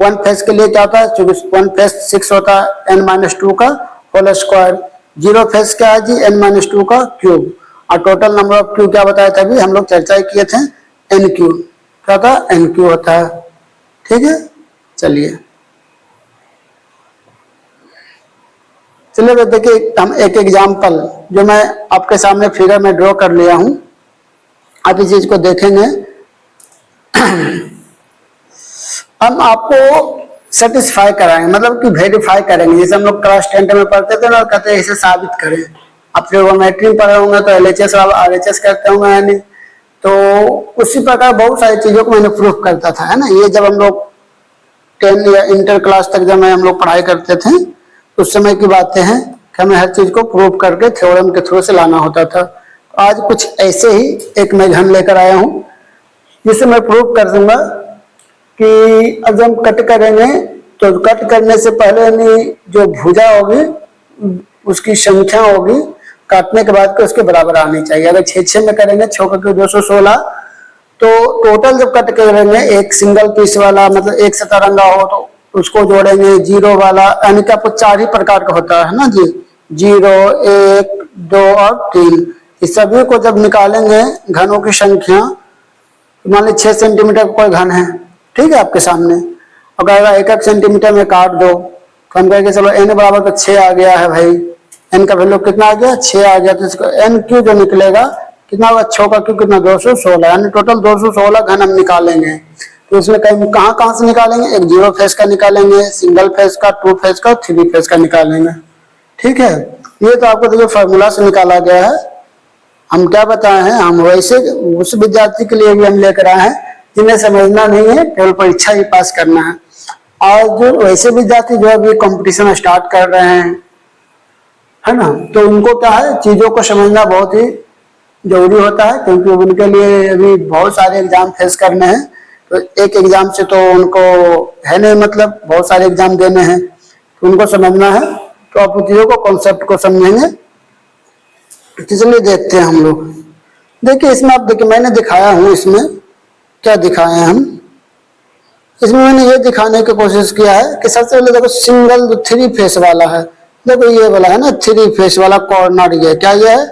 S1: 1 फेस के लिए क्या होता है, चूंकि 1 फेस 6 होता है n-2 का होल स्क्वायर। 0 फेस क्या है जी, n-2 का क्यूब। और टोटल नंबर ऑफ क्यूब क्या बताया था अभी हम लोग चर्चा किए थे, n क्यूब, क्या था n क्यूब होता है, ठीक है। चलिए देखिए हम एक एग्जाम्पल जो मैं आपके सामने फिगर में ड्रॉ कर लिया हूं, आप इस चीज को देखेंगे। हम आपको सेटिस्फाई कराएंगे, मतलब कि वेरीफाई करेंगे, जैसे हम लोग क्लास 10 में पढ़ते थे ना, कहते हैं इसे साबित करें। आप ट्रिगोनोमेट्री में पढ़े होंगे तो एलएचएस और आरएचएस करते होंगे, यानी तो उसी प्रकार बहुत सारी चीजों को मैंने प्रूफ करता था, है ना। ये जब हम लोग 10 या इंटर क्लास तक जब हम लोग पढ़ाई करते थे उस समय की बातें हैं कि हमें हर चीज को प्रूव करके थ्योरम के थ्रू से लाना होता था। आज कुछ ऐसे ही एक मैं घन लेकर आया हूं जिसे मैं प्रूव कर दूंगा कि अब जब हम कट करेंगे तो कट करने से पहले जो भुजा होगी उसकी संख्या होगी काटने के बाद के उसके बराबर आनी चाहिए। अगर 6 में करेंगे 6 का 216, तो टोटल जब कट करेंगे एक सिंगल पीस वाला, मतलब एक सतरंगा हो तो उसको जोड़ेंगे, 0 वाला, यानी कि आपको 4 ही प्रकार का होता है ना जी, 0, 1, 2 और 3। इस सभी को जब निकालेंगे घनों की संख्या, मान लीजिए 6 सेंटीमीटर का कोई घन है, ठीक है, आपके सामने, अगर 1-1 सेंटीमीटर में काट दो तो हम कहेंगे चलो n बराबर तो 6 आ गया है भाई, n का वैल्यू कितना आ गया 6 आ गया, तो इसको n क्यू जो निकलेगा कितना होगा, 6 का क्यू कितना 216, यानी टोटल 216 घन हम निकालेंगे। तो इसमें कहाँ से निकालेंगे, एक 0 फेस का निकालेंगे, सिंगल फेस का, 2 फेस का, 3 फेस का निकालेंगे, ठीक है। ये तो आपको देखिए फॉर्मूला से निकाला गया है। हम क्या बताए हैं, हम वैसे उस विद्यार्थी के लिए भी हम लेकर आए हैं जिन्हें समझना नहीं है, केवल परीक्षा ही पास करना है। और जो वैसे विद्यार्थी जो अभी कंपटीशन स्टार्ट कर रहे हैं, है ना, तो उनको क्या है चीजों को समझना बहुत ही जरूरी होता है, क्योंकि उनके लिए अभी बहुत सारे एग्जाम फेस करने हैं। तो एक एग्जाम से तो उनको है नहीं, मतलब बहुत सारे एग्जाम देने हैं तो उनको समझना है, तो आप चीजों को कॉन्सेप्ट को समझेंगे। इसलिए देखते हैं हम लोग। देखिए इसमें आप देखिए मैंने दिखाया हूं, इसमें क्या दिखाए हैं हम, इसमें मैंने ये दिखाने की कोशिश किया है कि सबसे पहले देखो सिंगल जो थ्री फेस वाला है, देखो ये वाला है ना थ्री फेस वाला कॉर्नर, ये क्या ये है,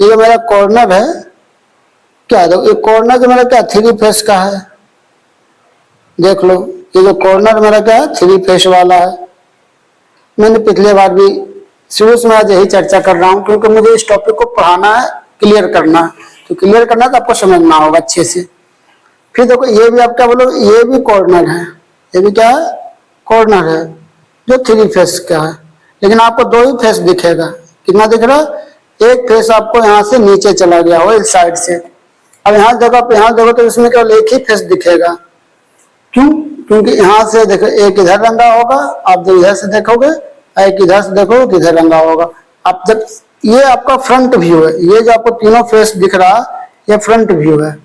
S1: ये जो मेरा कॉर्नर है क्या है, देखो ये कॉर्नर जो मेरा क्या थ्री फेस का है, देख लो ये जो कॉर्नर मेरा क्या है थ्री फेस वाला है। मैंने पिछले बार भी शुरू से आज यही चर्चा कर रहा हूँ क्योंकि मुझे इस टॉपिक को पढ़ाना है, क्लियर करना है, तो क्लियर करना है तो आपको समझना होगा अच्छे से। फिर देखो ये भी आप क्या बोलो, ये भी कॉर्नर है, ये भी क्या है कॉर्नर है जो थ्री फेस का है, लेकिन आपको दो ही फेस दिखेगा। कितना दिख रहा है, एक फेस आपको यहाँ से नीचे चला गया हो इस साइड से, अब यहाँ देखो, आप यहाँ देखो तो इसमें केवल एक ही फेस दिखेगा। क्यों, क्योंकि यहाँ से देखो एक इधर रंगा होगा, आप जब इधर से देखोगे, एक इधर से देखोगे तो इधर रंगा होगा। आप जब ये आपका फ्रंट व्यू है, ये जो आपको तीनों फेस दिख रहा ये फ्रंट व्यू है,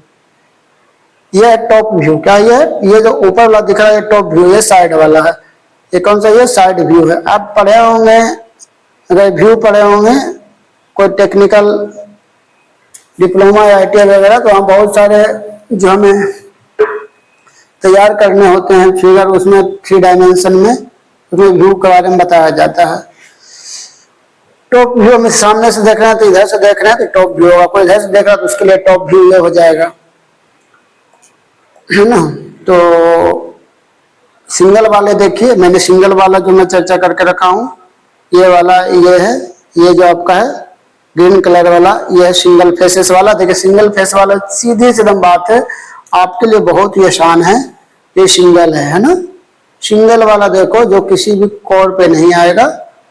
S1: ये है टॉप व्यू। क्या ये जो ऊपर वाला दिख रहा है टॉप व्यू, ये साइड वाला है, ये कौन सा, ये साइड व्यू है। आप पढ़े होंगे, अगर व्यू पढ़े होंगे कोई टेक्निकल डिप्लोमा या ITI वगैरह, तो वहाँ बहुत सारे जो हमें तैयार करने होते हैं फिगर, उसमें 3 डायमेंशन में उसमें व्यू के बारे में बताया जाता है। टॉप व्यू में सामने से देख रहे हैं तो इधर से देख रहे हैं तो टॉप व्यू होगा, कोई इधर से देख रहा है तो उसके लिए टॉप व्यू ये हो जाएगा, है ना। तो सिंगल वाले देखिए, मैंने सिंगल वाला जो मैं चर्चा करके रखा हूँ, ये वाला ये है, ये जो आपका है ग्रीन कलर वाला, ये है सिंगल फेसेस वाला। देखिए सिंगल फेस वाला सीधी एकदम बात है, आपके लिए बहुत ही आसान है, ये सिंगल है ना। सिंगल वाला देखो जो किसी भी कोर पे नहीं आएगा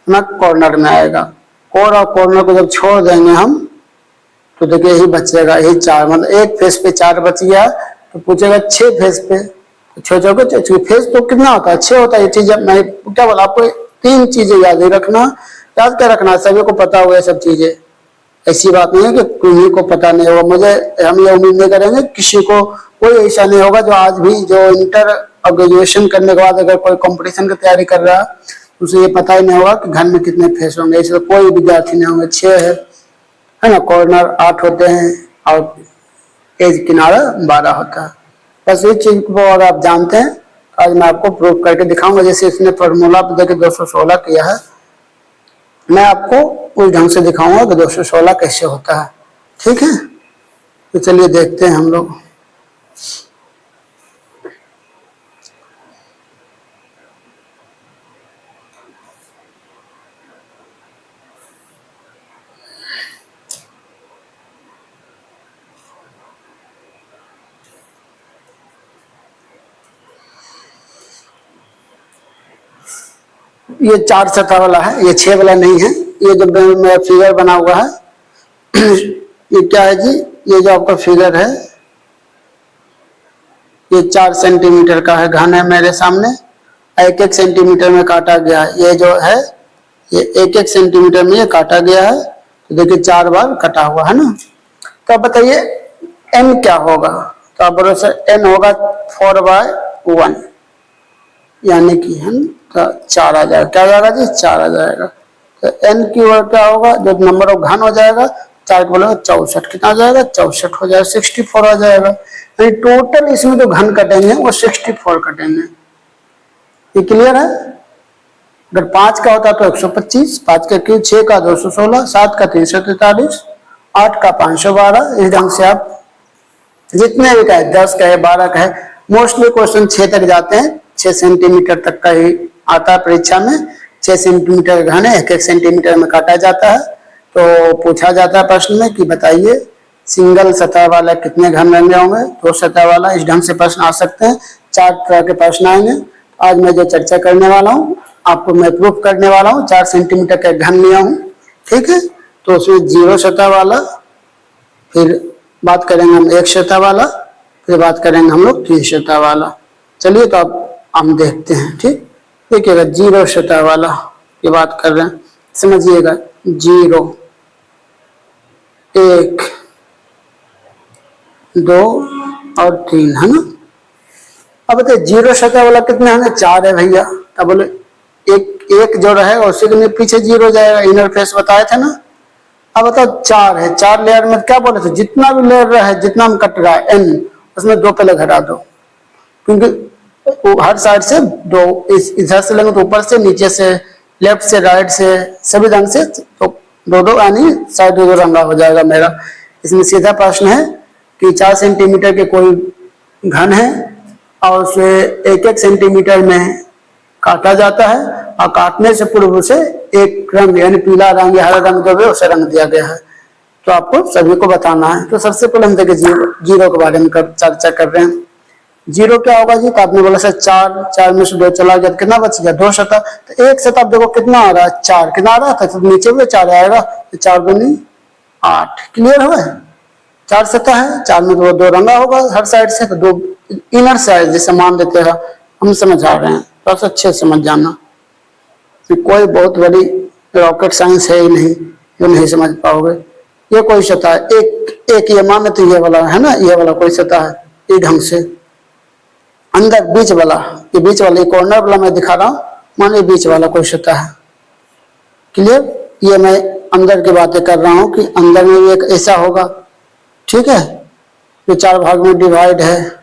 S1: ना कॉर्नर में आएगा, कोर और कॉर्नर को जब छोड़ देंगे हम तो देखिए यही बचेगा, यही 4, मतलब एक फेस पे 4 बच गया, तो पूछेगा 6 फेस पे, तो 6 फेस तो कितना होता है 6 होता है। ये चीज मैं क्या बोला आपको, 3 चीजें याद रखना, याद क्या रखना, सभी को पता हुआ सब चीजें, ऐसी बात नहीं है कि किसी को पता नहीं होगा। मुझे हम ये उम्मीद नहीं करेंगे किसी को कोई ऐसा नहीं होगा जो आज भी जो इंटर और ग्रेजुएशन करने के बाद अगर कोई कंपटीशन की तैयारी कर रहा है उसे ये पता ही नहीं होगा कि घर में कितने फेस होंगे, ऐसे तो कोई विद्यार्थी नहीं होंगे। 6 है ना, कॉर्नर 8 होते हैं और एज किनारा 12 होता है। बस इस चीज को अगर आप जानते हैं, आज मैं आपको प्रूव करके दिखाऊंगा। जैसे इसने फॉर्मूला देखिए 216 किया है, मैं आपको उस ढंग से दिखाऊंगा कि 216 कैसे होता है, ठीक है। तो चलिए देखते हैं हम लोग। ये 4 सतह वाला है, ये 6 वाला नहीं है। ये जो मेरा फिगर बना हुआ है ये क्या है जी, ये जो आपका फिगर है ये 4 सेंटीमीटर का है, घन है मेरे सामने, 1-1 सेंटीमीटर में काटा गया है। ये जो है ये 1-1 सेंटीमीटर में ये काटा गया है, तो देखिए 4 बार कटा हुआ है ना। तो अब बताइए n क्या होगा, तो आप बोलो सर n होगा 4/1, यानी कि हम तो 4 आ जाएगा। क्या आ जाएगा जी, 4 आ जाएगा। तो n की वर्ग क्या होगा, जब नंबर ऑफ घन हो जाएगा 4 को बोलेगा 64, कितना आ जाएगा 64 हो जाएगा, 64 आ जाएगा। यानी टोटल इसमें जो घन कटेंगे वो 64 कटेंगे। ये क्लियर है। अगर 5 का होता तो 125, 5 का क्यूब, 6 का 216, 7 का 343, 8 का 512। इस ढंग से आप जितने भी का है, 10 का है, 12 का है, मोस्टली क्वेश्चन 6 तक जाते हैं, 6 सेंटीमीटर तक का ही आता है परीक्षा में। 6 सेंटीमीटर घन है, 1-1 सेंटीमीटर में काटा जाता है। तो पूछा जाता है प्रश्न में कि बताइए सिंगल सतह वाला कितने घन रंगे होंगे, 2 सतह वाला। इस ढंग से प्रश्न आ सकते हैं, 4 तरह के प्रश्न आएंगे। आज मैं जो चर्चा करने वाला हूँ आपको मैं प्रूफ करने वाला हूँ, 4 सेंटीमीटर का घन लिया हूँ, ठीक है। तो उसमें 0 सतह वाला, फिर बात करेंगे हम 1 सतह वाला, फिर बात करेंगे हम लोग 3 सतह वाला। चलिए तो अब हम देखते हैं, ठीक। देखिएगा 0 सतह वाला की बात कर रहे हैं, समझिएगा 0, 1, 2 और 3, है ना। अब बताइए जीरो सतह वाला कितने होंगे, 4 है भैया। तब बोले एक जो रहेगा उसी के पीछे जीरो जाएगा, इनर फेस बताए थे ना। अब बताओ 4 है, 4 लेयर में क्या बोले थे, जितना भी लेयर रहे, जितना हम कट रहा है n, उसमें 2 पहले घटा दो, क्योंकि हर साइड से 2, इधर से लेंगे तो ऊपर से, नीचे से, लेफ्ट से, राइट से, सभी ढंग से तो 2 यानी साइड 2 रंगा हो जाएगा मेरा। इसमें सीधा प्रश्न है कि 4 सेंटीमीटर के कोई घन है और उसे 1-1 सेंटीमीटर में काटा जाता है और काटने से पूर्व उसे एक रंग यानी पीला रंग या हरा रंग जो है उसे रंग दिया गया है। तो आपको सभी को बताना है। तो सबसे पहले हम देखिए जीरो के बारे में चर्चा कर रहे हैं। जीरो क्या होगा जी, तो आपने बोला सर 4 में से 2 चला गया तो कितना बच गया, 2 सतह। तो एक सतह देखो कितना आ रहा है, 4 कितना आ रहा था, तो नीचे भी 4 आएगा, तो 4 दूनी 8। क्लियर हुआ, 4 सतह है, 4 में तो 2 रंगा होगा हर साइड से, तो 2 इनर साइड जैसे मान लेते हैं, हम समझा रहे हैं, बस अच्छे समझ जाना। कोई बहुत बड़ी रॉकेट साइंस है ही नहीं जो नहीं समझ पाओगे। ये कोई सतह है, एक ये मान लेते ये वाला है ना, ये वाला कोई सतह है, ये ढंग से अंदर बीच वाला, ये बीच वाला, ये कॉर्नर वाला मैं दिखा रहा हूँ, मान लीजिए बीच वाला कोई सतह है। क्लियर, ये मैं अंदर की बातें कर रहा हूँ कि अंदर में भी एक ऐसा होगा, ठीक है, जो 4 भाग में डिवाइड है।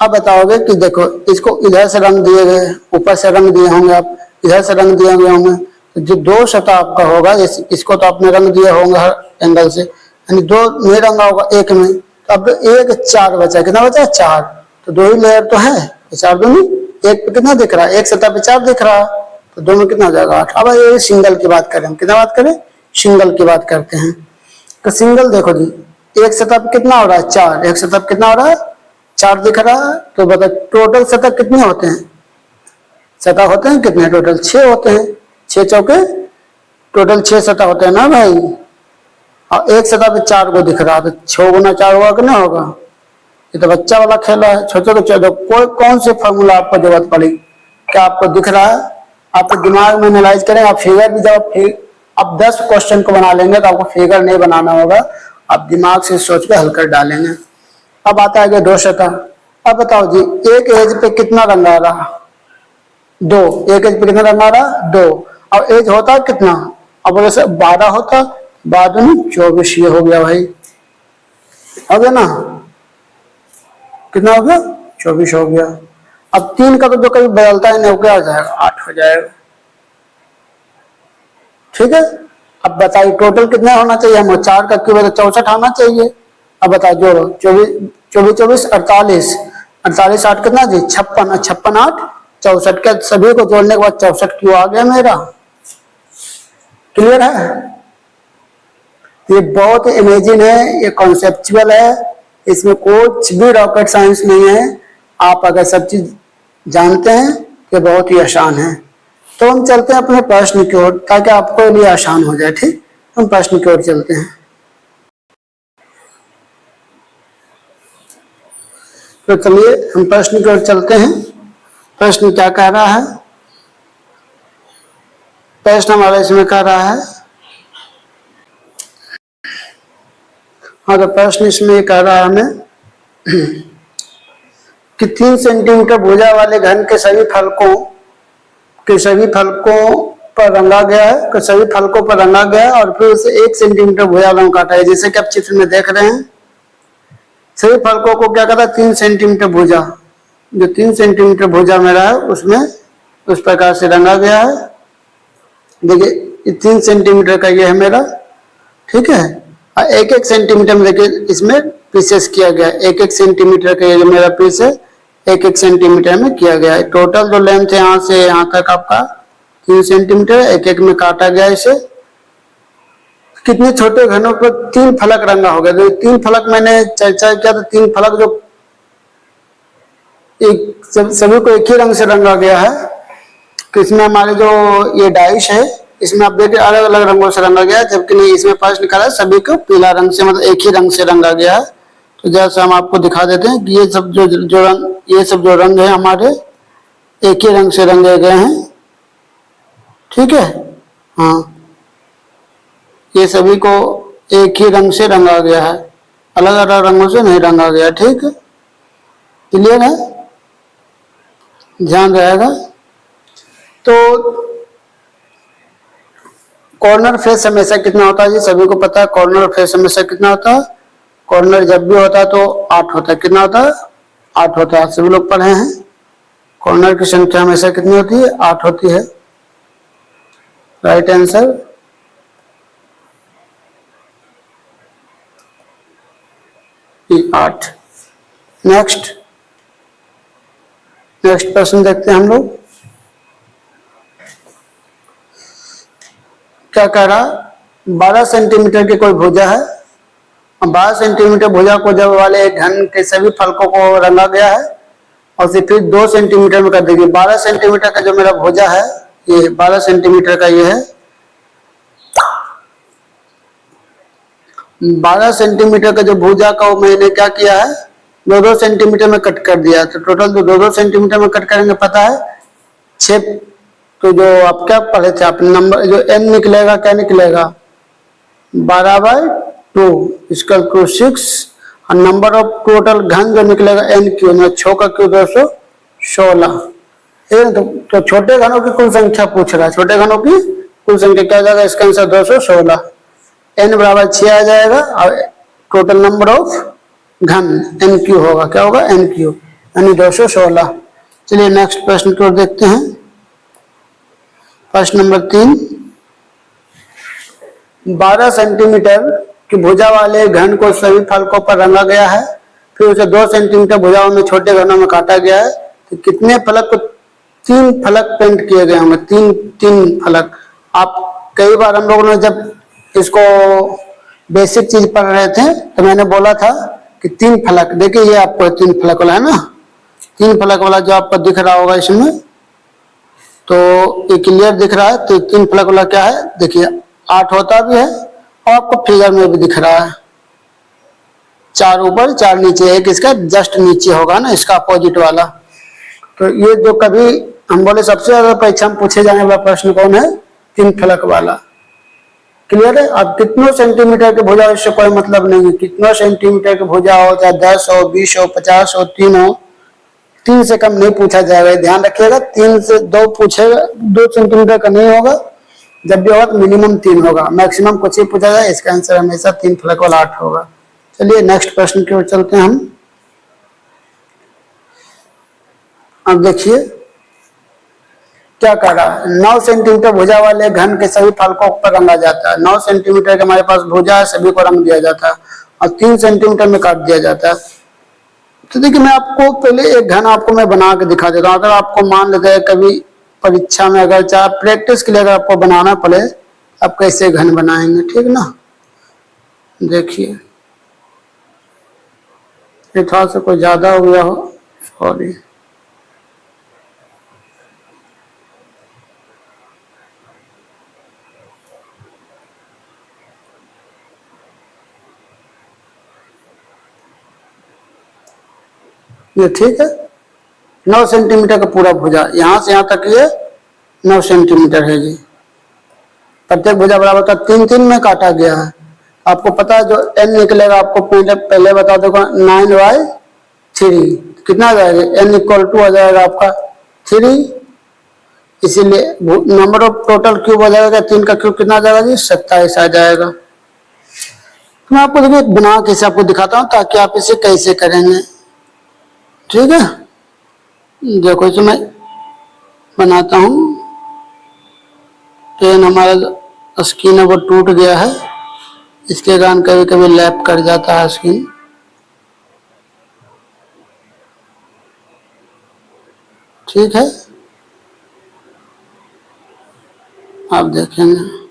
S1: अब बताओगे कि देखो इसको इधर से रंग दिए गए, ऊपर से रंग दिए होंगे, आप इधर से रंग दिए हुए होंगे, तो जो 2 सतह आपका होगा, इसको तो आपने रंग दिए होंगे हर एंगल से, यानी 2 में रंगा होगा, 1 में, तो अब 1 4 बचा, कितना बचा 4, तो 2 ही लेयर तो है, 4 दूनी 1 पे कितना दिख रहा है, एक सतह पे 4 दिख रहा है, तो 2 में कितना हो जाएगा 8। अब ये सिंगल की बात करें, हम कितना बात करें, सिंगल की बात करते हैं। तो सिंगल देखो जी, एक सतह पे कितना हो रहा है 4, एक सतह पे कितना हो रहा है 4 दिख रहा है, तो बता टोटल सतह कितने होते हैं, सतह होते हैं कितने टोटल, 6 होते हैं, 6 चौके टोटल 6 सतह होते हैं ना भाई। और एक सतह पे 4 को दिख रहा है, तो 6 गुना 4 होगा कि नहीं होगा, ये तो बच्चा वाला खेला है, छोटे को चलो कोई कौन से फॉर्मूला आपको जरूरत पड़ी, क्या आपको दिख रहा है, आपके दिमाग में एनालाइज करें, आप फिगर भी जब आप 10 क्वेश्चन को बना लेंगे तो आपको फिगर नहीं बनाना होगा, आप दिमाग से सोच के हल कर डालेंगे। अब आता है 2 सतह। अब बताओ जी, एक एज पे कितना रंग आ रहा, 2, एक एज पे कितना रंग आ रहा 2, और एज होता कितना, अब बोले 12 होता, 12 24, ये हो गया भाई, हो गया ना, कितना हो गया 24 हो गया। अब 3 का तो कभी बदलता ही नहीं, हो क्या हो जाएगा 8 हो जाएगा, ठीक है। अब बताइए टोटल कितना होना चाहिए, हम 4 का क्यों 64 आना चाहिए। अब बताओ जोड़ो, 24 48, 48 8 कितना जी 56, 56 8 64 के सभी को जोड़ने के बाद 64 क्यों आ गया मेरा। क्लियर है, ये बहुत इमेजिन है, ये कॉन्सेप्चुअल है, इसमें कुछ भी रॉकेट साइंस नहीं है। आप अगर सब चीज जानते हैं तो बहुत ही आसान है। तो हम चलते हैं अपने प्रश्न की ओर, ताकि आपको लिए आसान हो जाए, ठीक। हम प्रश्न की ओर चलते हैं। तो चलिए हम प्रश्न की ओर चलते हैं। प्रश्न क्या कह रहा है, प्रश्न हमारा इसमें कह रहा है, हाँ तो प्रश्न इसमें कह रहा है हमें कि 3 सेंटीमीटर भुजा वाले घन के सभी फलकों पर रंगा गया है, कि सभी फलकों पर रंगा गया है और फिर उसे 1 सेंटीमीटर भुजा रंग काटा है। जैसे कि आप चित्र में देख रहे हैं, सभी फलकों को क्या कहता है 3 सेंटीमीटर भुजा, जो 3 सेंटीमीटर भुजा मेरा है उसमें उस प्रकार से रंगा गया है। देखिए 3 सेंटीमीटर का ये है मेरा, ठीक है, और 1-1 सेंटीमीटर में देखिए इसमें पीसेस किया गया है, 1-1 सेंटीमीटर का ये मेरा पीस है, 1-1 सेंटीमीटर में किया गया है। टोटल जो लेंथ है यहाँ से यहाँ तक आपका 3 सेंटीमीटर, 1-1 में काटा गया इसे। कितने छोटे घनों पर 3 फलक रंगा हो गया, तो 3 फलक मैंने चर्चा किया, तो 3 फलक जो सभी को एक ही रंग से रंगा गया है। तो इसमें हमारे जो ये डाइश है, इसमें आप देखिए अलग अलग रंगों से रंगा गया है, जबकि नहीं इसमें प्रश्न लिखा है सभी को पीला रंग से, मतलब एक ही रंग से रंगा गया है। तो जैसे हम आपको दिखा देते हैं कि ये सब जो रंग है हमारे एक ही रंग से रंगे गए हैं, ठीक है। हाँ, ये सभी को एक ही रंग से रंगा गया है, अलग अलग रंगों से नहीं रंगा गया, ठीक है। क्लियर है, ध्यान रहेगा। तो कॉर्नर फेस हमेशा कितना होता है जी, सभी को पता है कॉर्नर फेस हमेशा कितना होता है। कॉर्नर जब भी होता है तो 8 होता है। कितना होता है? 8 होता है। सभी लोग पढ़े हैं कॉर्नर की संख्या हमेशा कितनी होती है? 8 होती है। Right answer 8। नेक्स्ट प्रश्न देखते हैं हम लोग। क्या कह रहा? 12 सेंटीमीटर की कोई भुजा है। 12 सेंटीमीटर भुजा को जब वाले एक घन के सभी फलकों को रंगा गया है और फिर 2 सेंटीमीटर में कर देगी। 12 सेंटीमीटर का जो मेरा भुजा है, ये 12 सेंटीमीटर का ये है। 12 सेंटीमीटर का जो भुजा का वो मैंने क्या किया है, 2-2 सेंटीमीटर में कट कर दिया। तो टोटल जो 2-2 सेंटीमीटर में कट करेंगे पता है 6। तो जो आप क्या पढ़े थे आप नंबर, जो n निकलेगा क्या निकलेगा? 12/2 इसका क्यू 6 और नंबर ऑफ टोटल घन जो निकलेगा n क्यू, 6 का क्यू 216। तो छोटे घनों की कुल संख्या पूछ रहा है। छोटे घनों की कुल संख्या क्या हो जाएगा? इसका आंसर 216। n बराबर 6 आ जाएगा और टोटल नंबर ऑफ घन n क्यू होगा। क्या होगा? n क्यू यानी 216। चलिए नेक्स्ट प्रश्न की ओर देखते हैं। प्रश्न नंबर 3। 12 सेंटीमीटर की भुजा वाले घन को सभी फलकों पर रंगा गया है, फिर उसे 2 सेंटीमीटर भुजाओं में छोटे घनों में काटा गया है। तो कितने फलक को 3 फलक पेंट किए गए होंगे? 3 फलक। आप कई बार हम लोगों ने जब इसको बेसिक चीज पढ़ रहे थे तो मैंने बोला था कि 3 फलक। देखिए ये आपको 3 फलक वाला है ना, 3 फलक वाला जो आपको दिख रहा होगा इसमें, तो ये क्लियर दिख रहा है। तो 3 फलक वाला क्या है? देखिए 8 होता भी है और आपको फिगर में भी दिख रहा है। 4 ऊपर 4 नीचे, एक इसका जस्ट नीचे होगा ना, इसका अपोजिट वाला। तो ये जो कभी हम बोले सबसे ज्यादा परीक्षा में पूछे जाने वाला प्रश्न कौन है? 3 फलक वाला। क्लियर है। अब कितनों सेंटीमीटर की भुजा, इससे कोई मतलब नहीं है। कितनों सेंटीमीटर की भुजा हो, चाहे 10 हो, 20 हो, 50 हो, 3 हो, 3 से कम नहीं पूछा जाएगा। ध्यान रखिएगा, 3 से 2 पूछेगा, 2 सेंटीमीटर का नहीं होगा। जब भी होगा तो मिनिमम 3 होगा, मैक्सिमम कुछ ही पूछा जाए। इसका आंसर हमेशा 3 फलक वाला 8 होगा। चलिए नेक्स्ट प्रश्न की ओर चलते हैं हम। अब देखिए क्या कर रहा है। 9 सेंटीमीटर भुजा वाले घन के सभी फलकों पर रंगा जाता है। 9 सेंटीमीटर के हमारे पास भुजा है, सभी को रंग दिया जाता है और 3 सेंटीमीटर में काट दिया जाता है। तो देखिए मैं आपको पहले एक घन आपको मैं बना के दिखा देता हूँ। अगर आपको मान लेते हैं कभी परीक्षा में, अगर चाहे प्रैक्टिस के लिए अगर आपको बनाना पड़े, आप कैसे घन बनाएंगे, ठीक ना। देखिए ये थोड़ा सा कोई ज्यादा हो गया हो, सॉरी। ये ठीक है। 9 सेंटीमीटर का पूरा भुजा, यहां से यहां तक ये 9 सेंटीमीटर है जी। प्रत्येक भुजा बराबर का 3-3 में काटा गया है। आपको पता है जो n निकलेगा, आपको पहले बता दूंगा 9/3 कितना आ जाएगा? n = आ जाएगा आपका 3। इसीलिए नंबर ऑफ टोटल क्यूब हो जाएगा। 3 का क्यूब कितना आ जाएगा जी? 27 आ जाएगा। तो मैं आपको देखिए बना कैसे आपको दिखाता हूँ ताकि आप इसे कैसे करेंगे, ठीक है। देखो इसे मैं बनाता हूँ। पेन हमारा स्क्रीन है वो टूट गया है, इसके कारण कभी कभी लैप कर जाता है स्क्रीन। ठीक है, आप देखेंगे।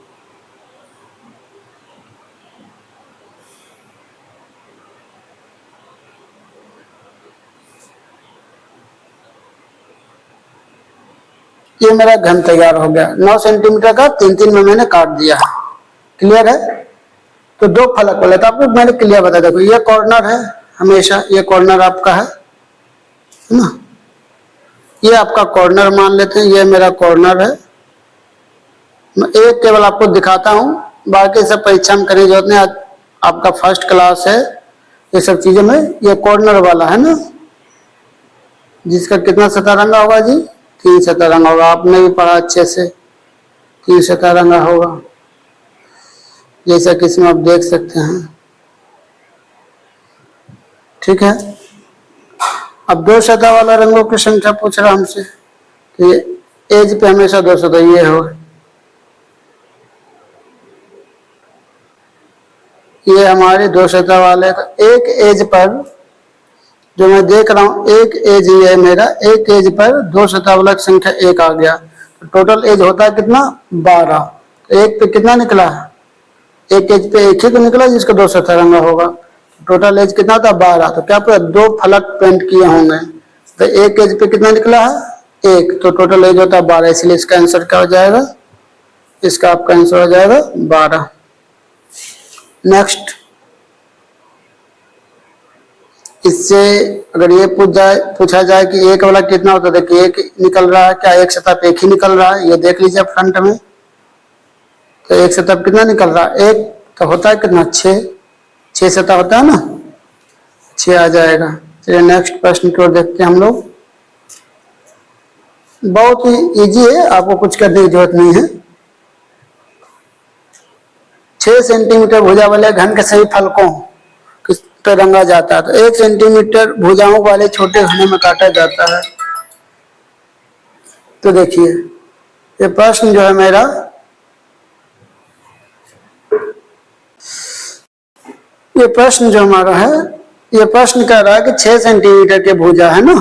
S1: ये मेरा घन तैयार हो गया। 9 सेंटीमीटर का 3-3 में मैंने काट दिया। क्लियर है। तो 2 फलक वाले, तो आपको मैंने क्लियर बता, देखो ये कॉर्नर है, हमेशा ये कॉर्नर आपका है ना। ये आपका कॉर्नर मान लेते हैं, ये मेरा कॉर्नर है। मैं एक केवल आपको दिखाता हूँ, बाकी सब परीक्षा में करने की जरूरत नहीं। आपका फर्स्ट क्लास है, ये सब चीजें में ये कॉर्नर वाला है ना, जिसका कितना सतरंगा होगा जी? 3 सतरंगा होगा। आपने भी पढ़ा अच्छे से, 3 सतरंगा होगा, जैसा कि इसमें आप देख सकते हैं। ठीक है, अब 2 सतह वाला रंगों की संख्या पूछ रहा हमसे, तो ये एज पे हमेशा 2 सतह ये हो, ये हमारे 2 सतह वाले। तो एक एज पर जो मैं देख रहा हूं, एक एज ये है मेरा, एक एज पर 2 सतह वाला संख्या 1 आ गया, तो टोटल एज होता है कितना? 12। तो एक पे कितना निकला? एक एज पे एक ही तो निकला जिसका 2 सतरंगा होगा। टोटल एज कितना था? 12। तो क्या पूरा 2 फलक पेंट किए होंगे, तो एक एज पे कितना निकला है? 1। तो टोटल एज होता है 12, इसलिए इसका आंसर क्या हो जाएगा? इसका आपका आंसर हो जाएगा 12। नेक्स्ट, इससे अगर ये पूछा जाए कि एक वाला कितना होता है, देखिए एक निकल रहा है, क्या एक सतह पे एक ही निकल रहा है? ये देख लीजिए फ्रंट में, तो एक सतह पे कितना निकल रहा है? एक। तो होता है कितना? 6 सतह होता है ना, 6 आ जाएगा। चलिए नेक्स्ट प्रश्न की ओर देखते हैं हम लोग। बहुत ही इजी है, आपको कुछ करने की जरूरत नहीं है। 6 सेंटीमीटर भुजा वाले घन के सभी फलकों किस पर रंगा जाता है? तो 1 सेंटीमीटर भुजाओं वाले छोटे घने में काटा जाता है। तो देखिए ये प्रश्न जो है मेरा, ये प्रश्न जो हमारा है, ये प्रश्न कह रहा है कि 6 सेंटीमीटर के भुजा है ना,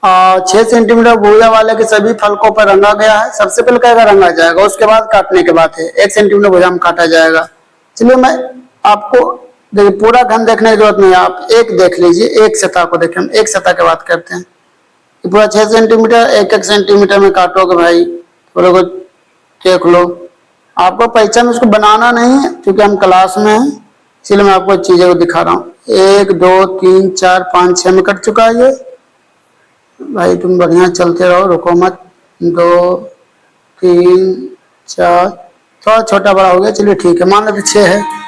S1: और 6 सेंटीमीटर भुजा वाले के सभी फलकों पर रंगा गया है। सबसे पहले कहेगा रंगा जाएगा, उसके बाद काटने के बाद है 1 सेंटीमीटर भुजा में काटा जाएगा। चलिए मैं आपको देखिए, पूरा घन देखने की जरूरत नहीं है, आप एक देख लीजिए, एक सतह को देखें। हम एक सतह की बात करते हैं। पूरा 6 सेंटीमीटर 1-1 सेंटीमीटर में काटोगे भाई, थोड़ा को देख लो। आपको परीक्षा में उसको बनाना नहीं है, क्योंकि हम क्लास में हैं, इसलिए मैं आपको चीजें को दिखा रहा हूँ। 1 2 3 4 5 6 में कट चुका है ये भाई, तुम बढ़िया चलते रहो, रुको मत। 2 3 4, थोड़ा छोटा बड़ा हो गया, चलिए ठीक है, मान लो 6 है।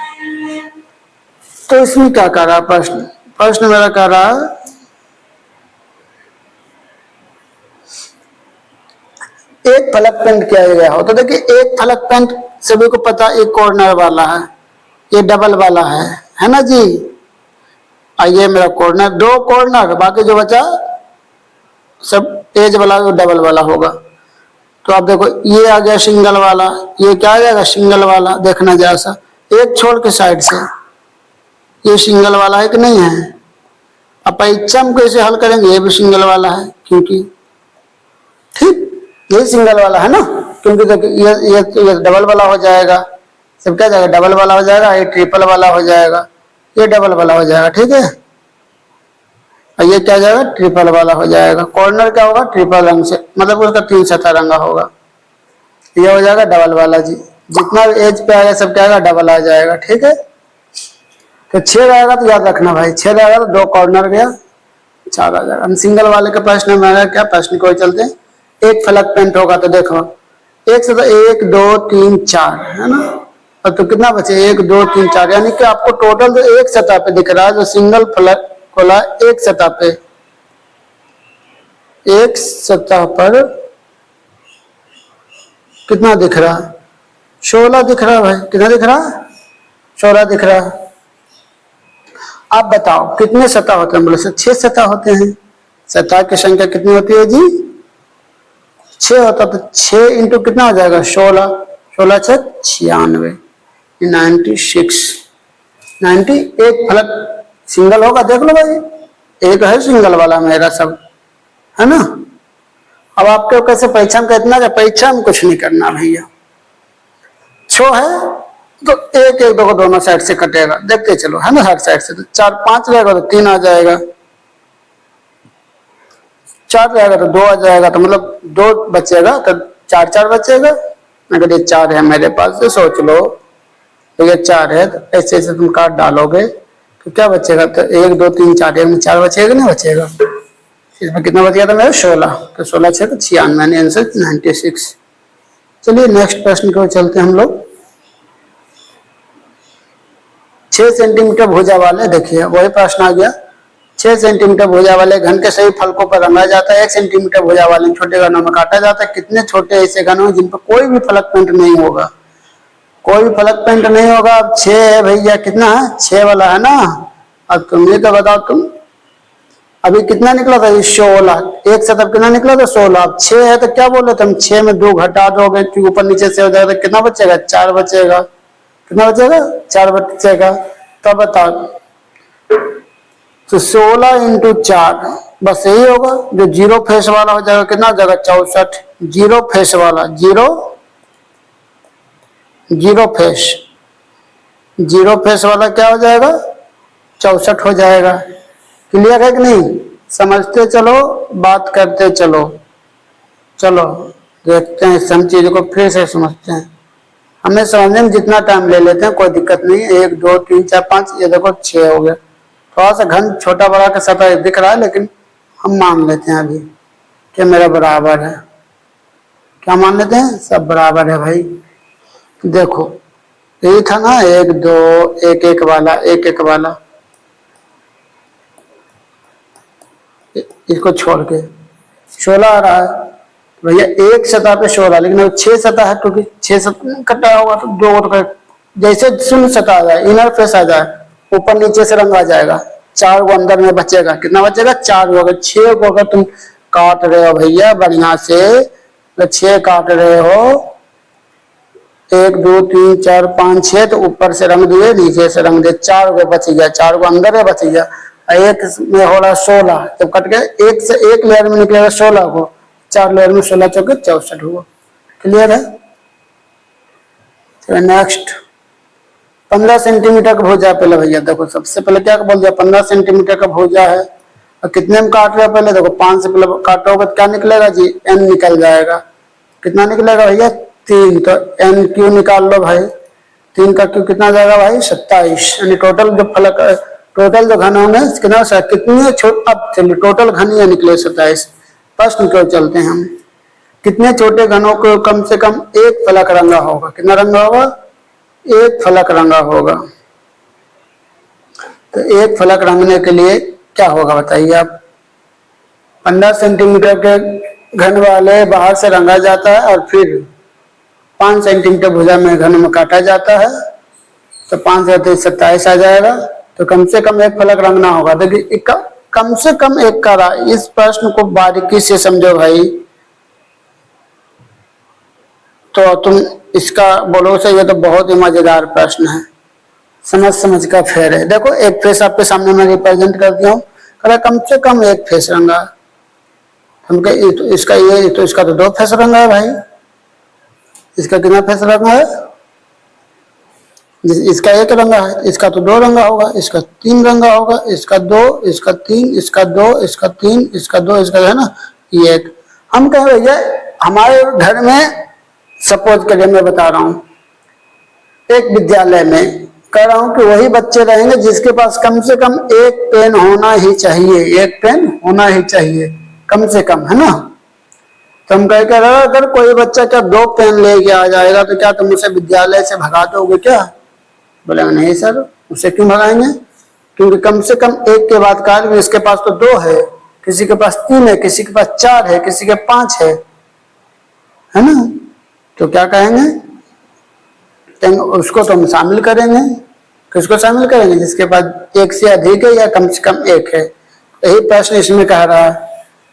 S1: तो इसमें क्या कर रहा है प्रश्न मेरा कह रहा है एक फलक पेंट किया गया हो। तो देखिए एक फलक पेंट सभी को पता, एक कॉर्नर वाला है, ये डबल वाला है ना जी। आइए मेरा कॉर्नर, 2 कॉर्नर, बाकी जो बचा सब एज वाला डबल वाला होगा। तो आप देखो ये आ गया सिंगल वाला, ये क्या आ जाएगा? सिंगल वाला। देखना जैसा एक छोड़ के साइड से, ये सिंगल वाला है कि नहीं है? अब परीक्षा में कैसे हल करेंगे? ये भी सिंगल वाला है, क्योंकि ठीक ये सिंगल वाला है ना, क्योंकि देखिए ये डबल वाला हो जाएगा। सब क्या जाएगा? डबल वाला हो जाएगा, ये ट्रिपल वाला हो जाएगा, ये डबल वाला हो जाएगा। ठीक है, और ये क्या जाएगा? ट्रिपल वाला हो जाएगा। कॉर्नर क्या होगा? ट्रिपल रंग से, मतलब उसका 3 सतह रंगा होगा। ये हो जाएगा डबल वाला जी। जितना एज पे आएगा सब क्या आएगा? डबल आ जाएगा। ठीक है, तो 6 आएगा तो याद रखना भाई, 6 आएगा तो 2 कॉर्नर गया, 4 आ जाएगा। हम सिंगल वाले का प्रश्न में क्या प्रश्न को चलते हैं, एक फलक पेंट होगा तो देखो एक से तो 1 2 3 4 है ना, और तो कितना बचे? 1 2 3 4, यानी कि आपको टोटल तो एक सतह पे दिख रहा है, जो सिंगल फलक खोला एक सतह पे, एक सतह पर कितना दिख रहा? 16 दिख रहा भाई। कितना दिख रहा? 16 दिख रहा। आप बताओ कितने सतह होते हैं? बोले 6 सतह होते हैं। सतह की संख्या कितनी होती है जी? 6 होता, तो 6 इंटू कितना हो जाएगा? 16, 16 6 96, 96, 90। एक फलक सिंगल होगा, देख लो भाई, एक है सिंगल वाला मेरा सब, है ना। अब आपके कैसे परीक्षा में इतना है, परीक्षा में कुछ नहीं करना भैया। 6 है तो 1 1 2 दोनों साइड से कटेगा, देखते चलो, है ना। हर साइड से तो 4 5 रहेगा तो 3 आ जाएगा, 4 रहेगा तो 2 आ जाएगा, तो मतलब 2 बचेगा तो 4 4 बचेगा। अगर ये 4 है मेरे पास तो सोच लो, तो ये 4 है, तो ऐसे ऐसे तुम काट डालोगे तो क्या बचेगा? तो 1 2 3 4, में 4 बचेगा, नहीं बचेगा। इसमें कितना बच गया था मेरा? 16, तो 16 6 96, आंसर 96। चलिए नेक्स्ट प्रश्न की ओर चलते हैं हम लोग। 6 सेंटीमीटर भुजा वाले, देखिए वही प्रश्न आ गया, 6 सेंटीमीटर भुजा वाले घन के सभी फलकों पर रंगा जाता है। 1 सेंटीमीटर भुजा वाले छोटे घनों में काटा जाता है। कितने छोटे ऐसे घन हैं जिन पर कोई भी फलक पेंट नहीं होगा? कोई भी फलक पेंट नहीं होगा। अब 6 है भैया, कितना है? 6 वाला है ना। अब तुम ये तो बताओ, तुम अभी कितना निकला था? 16। एक सतह कितना निकला था? 16। अब 6 है तो क्या बोले तुम? 6 में 2 घटा दोगे क्योंकि ऊपर नीचे से हो जाएगा तो कितना बचेगा? 4 बचेगा। कितना बचेगा? 4 बचेगा। तब बताओ, तो 16 इंटू 4 बस यही होगा। जो जीरो फेस वाला हो जाएगा कितना हो जाएगा? 64। जीरो फेस वाला, जीरो फेस वाला क्या हो जाएगा? 64 हो जाएगा। क्लियर है कि नहीं? समझते चलो, बात करते चलो। चलो देखते हैं इस चीज को फिर से समझते हैं। हमें समझने में जितना टाइम ले लेते हैं कोई दिक्कत नहीं है। 1 2 3 4 5, ये देखो 6 हो गया। थोड़ा सा घन छोटा बड़ा का सतह दिख रहा है, लेकिन हम मान लेते हैं अभी कि मेरा बराबर है। क्या मान लेते हैं? सब बराबर है भाई। देखो यही था ना, 1 2 1 1 वाला, 1 1 वाला, इसको छोड़ के 16 आ रहा है भैया। एक सतह पे 16, लेकिन अब 6 सतह है क्योंकि 6 सतह कटा होगा तो 2 तो जैसे शून्य सतह आ जाए, इनर फेस आ जाए, ऊपर नीचे से रंग आ जाएगा। 4 को अंदर में बचेगा। कितना बचेगा? 4 होगा। 6 को अगर तुम काट रहे हो भैया बढ़िया से, तो 6 काट रहे हो, 1 2 3 4 5 6, तो ऊपर से रंग दिए, नीचे से रंग दिए, 4 को बच गया। 4 को अंदर में बच गया। एक में हो रहा 16, जब कट गया एक से एक लेयर में निकलेगा 16 को, 4 लेयर में 16 चौके 64 हुआ। क्लियर है? तो नेक्स्ट 15 सेंटीमीटर का भुजा। पहले भैया देखो, सबसे पहले क्या बोल दिया? 15 सेंटीमीटर का भुजा है। और कितने में काट रहे हो? पहले देखो 5 से पहले काटोगे तो क्या निकलेगा जी? n निकल जाएगा। कितना निकलेगा भैया? 3। तो n क्यू निकाल लो भाई। 3 का क्यू कितना जाएगा भाई? 27। यानी टोटल जो फलक, टोटल जो घन होंगे कितने छोटे, अब चलिए टोटल घन ये निकले 27। प्रश्न क्यों चलते हैं हम। कितने छोटे घनों को कम से कम एक फलक रंगा होगा? कितना रंगा होगा? एक फलक रंगा होगा। तो एक फलक रंगने के लिए क्या होगा बताइए आप? 15 सेंटीमीटर के घन वाले बाहर से रंगा जाता है और फिर 5 सेंटीमीटर भुजा में घन में काटा जाता है। तो 5 से 27 आ जाएगा। तो कम से कम एक फलक रंगना होगा। देखिए कम से कम एक का रहा। इस प्रश्न को बारीकी से समझो भाई, तो तुम इसका बोलो से ये तो बहुत ही मजेदार प्रश्न है। समझ का फेर है। देखो एक फेस आपके सामने मैं रिप्रेजेंट कर दिया हूँ। कम से कम एक फेस रंगा। हम कहे तो इसका ये, तो इसका तो 2 फेस रंगा है भाई। इसका कितना फेस रंगा है? इसका 1 रंगा है, इसका तो 2 रंगा होगा, इसका 3 रंगा होगा, इसका 2, इसका 3, इसका 2, इसका 3, इसका 2, इसका है ना ये 1। हम कह भैया हमारे घर में, सपोज करिए मैं बता रहा हूँ, एक विद्यालय में कह रहा हूँ कि वही बच्चे रहेंगे जिसके पास कम से कम 1 पेन होना ही चाहिए। 1 पेन होना ही चाहिए कम से कम, है ना। तो हम कह रहे अगर कोई बच्चा क्या 2 पेन लेके आ जाएगा तो क्या तुम उसे विद्यालय से भगा दोगे क्या? बोले नहीं सर, उसे क्यों भगाएंगे? क्योंकि कम से कम 1 के बाद काल में इसके पास तो 2 है, किसी के पास 3 है, किसी के पास 4 है, किसी के 5 है ना। तो क्या कहेंगे? उसको तो हम शामिल करेंगे। किसको शामिल करेंगे? जिसके पास 1 से अधिक है या कम से कम 1 है। यही प्रश्न इसमें कह रहा है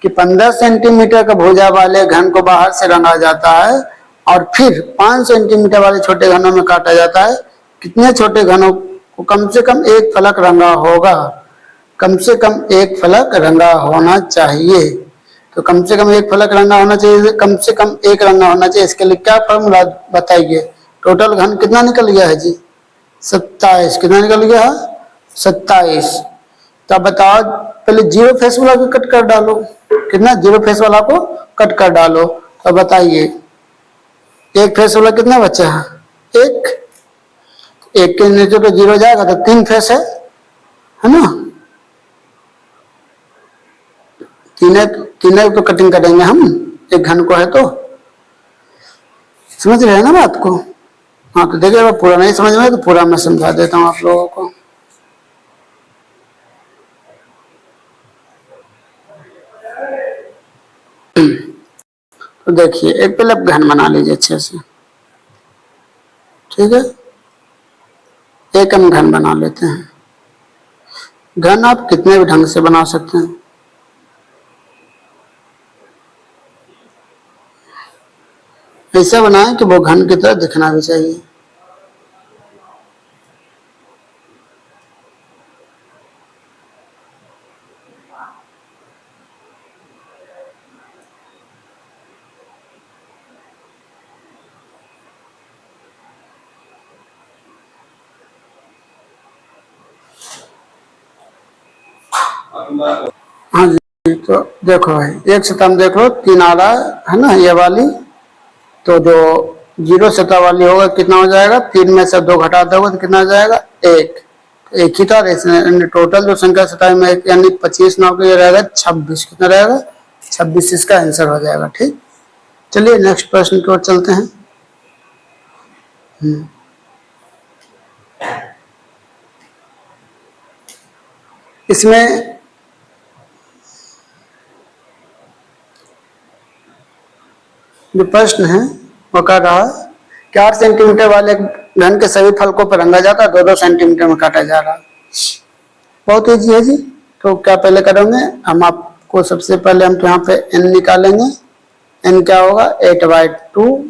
S1: कि 15 सेंटीमीटर का भुजा वाले घन को बाहर से रंगा जाता है और फिर 5 सेंटीमीटर वाले छोटे घनों में काटा जाता है। कितने छोटे घनों को कम से कम 1 फलक रंगा होगा? कम से कम 1 फलक रंगा होना चाहिए। तो कम से कम 1 फलक रंगा होना चाहिए, कम से कम 1 रंगा होना चाहिए। इसके लिए क्या फॉर्मूला बताइए? टोटल घन कितना निकल गया है जी? 27। कितना निकल गया है? 27। तब बताओ, पहले जीरो फेस वाला को कट कर डालो। कितना? जीरो फेस वाला को कट कर डालो। तो बताइए 1 फेस वाला कितना बचा है? 1। 1 के नीचे तो 0 जाएगा तो 3 फेस है ना। तीन तो कटिंग करेंगे हम, एक घन को है तो। समझ रहे हैं ना बात को? हाँ तो देखिए, पूरा नहीं समझ में तो पूरा मैं समझा देता हूँ आप लोगों को। तो देखिए एक पहले आप घन बना लीजिए अच्छे से, ठीक है। एक हम घन बना लेते हैं। घन आप कितने भी ढंग से बना सकते हैं। ऐसा बनाएं कि वो घन की तरह दिखना भी चाहिए। हाँ जी, तो देखो भाई एक सतह में देख लो 3 आ रहा है ना, ये वाली। तो जो 0 सतह वाली होगा कितना हो जाएगा, 3 में से 2 घटा दोगे तो कितना हो जाएगा 1। एक ही था, टोटल जो संख्या सतह में यानी 25 9 के रहेगा 26। कितना रहेगा 26, इसका आंसर हो जाएगा। ठीक, चलिए नेक्स्ट प्रश्न की ओर चलते हैं। इसमें जो प्रश्न है वो कह रहा है कि 8 सेंटीमीटर वाले घन के सभी फलकों पर रंगा जाता है, 2-2 सेंटीमीटर में काटा जा रहा है। बहुत ईजी है जी। तो क्या पहले करेंगे हम, आपको सबसे पहले हम तो यहाँ पे n निकालेंगे। n क्या होगा 8/2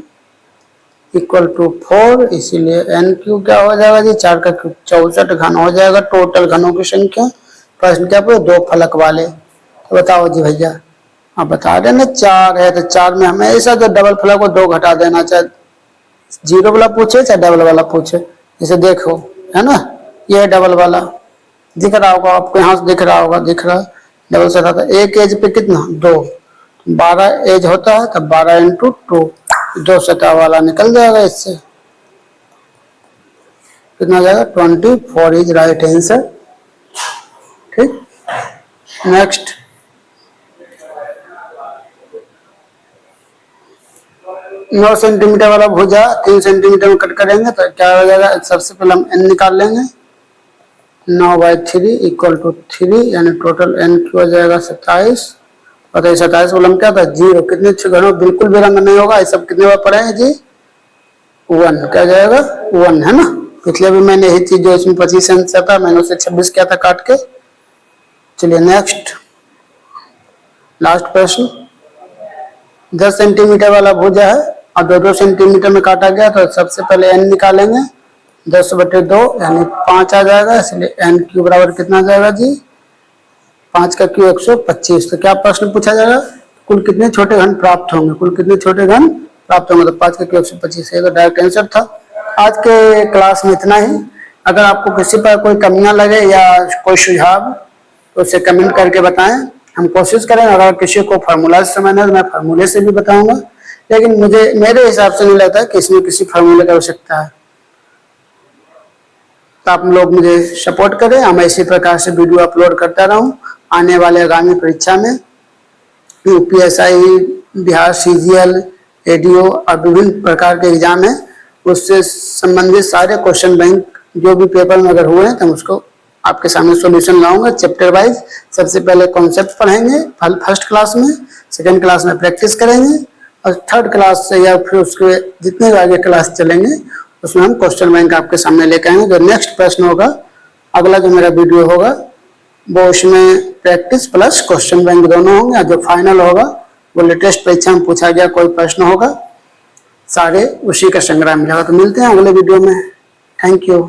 S1: इक्वल टू 4, इसीलिए n क्यूब क्या हो जाएगा जी 4 का क्यूब 64 घन हो जाएगा टोटल घनों की संख्या। प्रश्न क्या पूछे 2 फलक वाले, तो बताओ जी भैया। आप बता रहे ना 4 है तो 4 में हमेशा जो डबल फलक को 2 घटा देना, चाहे 0 वाला पूछे चाहे डबल वाला पूछे। जैसे देखो है ना, ये डबल वाला दिख रहा होगा आपको, यहाँ से दिख रहा होगा, दिख रहा डबल से था। एक एज पे कितना 2, 12 एज होता है तब 12 × 2, 2 सतह वाला निकल जाएगा। इससे कितना जाएगा 24 इज राइट आंसर। ठीक, नेक्स्ट 9 सेंटीमीटर वाला भुजा 3 सेंटीमीटर में कट करेंगे तो क्या हो जाएगा। सबसे पहले हम n निकाल लेंगे, 9/3 इक्वल टू 3, यानी टोटल n की हो जाएगा 27। और 27 वाला हम क्या था 0, कितने घनों बिल्कुल भी रंग नहीं होगा। ये सब कितने बार पढ़े हैं जी 1, क्या जाएगा 1 है ना। पिछले भी मैंने यही चीज जो इसमें 25 आंसर था मैंने उसे 26 किया था काट के। चलिए नेक्स्ट लास्ट प्रश्न, 10 सेंटीमीटर वाला भुजा है और 2-2 सेंटीमीटर में काटा गया। तो सबसे पहले n निकालेंगे, 10/2 यानी 5 आ जाएगा, इसलिए n क्यूब बराबर कितना आ जाएगा जी 5 का क्यूब 125। तो क्या प्रश्न पूछा जाएगा कुल कितने छोटे घन प्राप्त होंगे, कुल कितने छोटे घन प्राप्त होंगे। तो 5 का क्यूब 125 है, तो डायरेक्ट आंसर था। आज के क्लास में इतना ही। अगर आपको किसी पर कोई कमियां लगे या कोई सुझाव तो उसे कमेंट करके बताएं, हम कोशिश करें। अगर किसी को फार्मूला समझना है तो मैं फार्मूले से भी बताऊंगा, लेकिन मेरे हिसाब से नहीं लगता कि इसमें किसी फार्मूले की आवश्यकता है। तो आप लोग मुझे सपोर्ट करें, हम इसी प्रकार से वीडियो अपलोड करता रहूं। आने वाले आगामी परीक्षा में यूपीएसआई, बिहार सीजीएल, एडीओ और विभिन्न प्रकार के एग्जाम है, उससे संबंधित सारे क्वेश्चन बैंक जो भी पेपर में अगर हुए हैं तो उसको आपके सामने सॉल्यूशन लाऊंगा चैप्टर वाइज। सबसे पहले कॉन्सेप्ट पढ़ेंगे फर्स्ट क्लास में, सेकंड क्लास में प्रैक्टिस करेंगे और थर्ड क्लास से या फिर उसके जितने भी आगे क्लास चलेंगे उसमें हम क्वेश्चन बैंक आपके सामने लेकर आएंगे। जो नेक्स्ट प्रश्न होगा, अगला जो मेरा वीडियो होगा वो उसमें प्रैक्टिस प्लस क्वेश्चन बैंक दोनों होंगे। जो फाइनल होगा वो लेटेस्ट परीक्षा में पूछा गया कोई प्रश्न होगा, सारे उसी का संग्रह मिलेगा। तो मिलते हैं अगले वीडियो में। Thank you.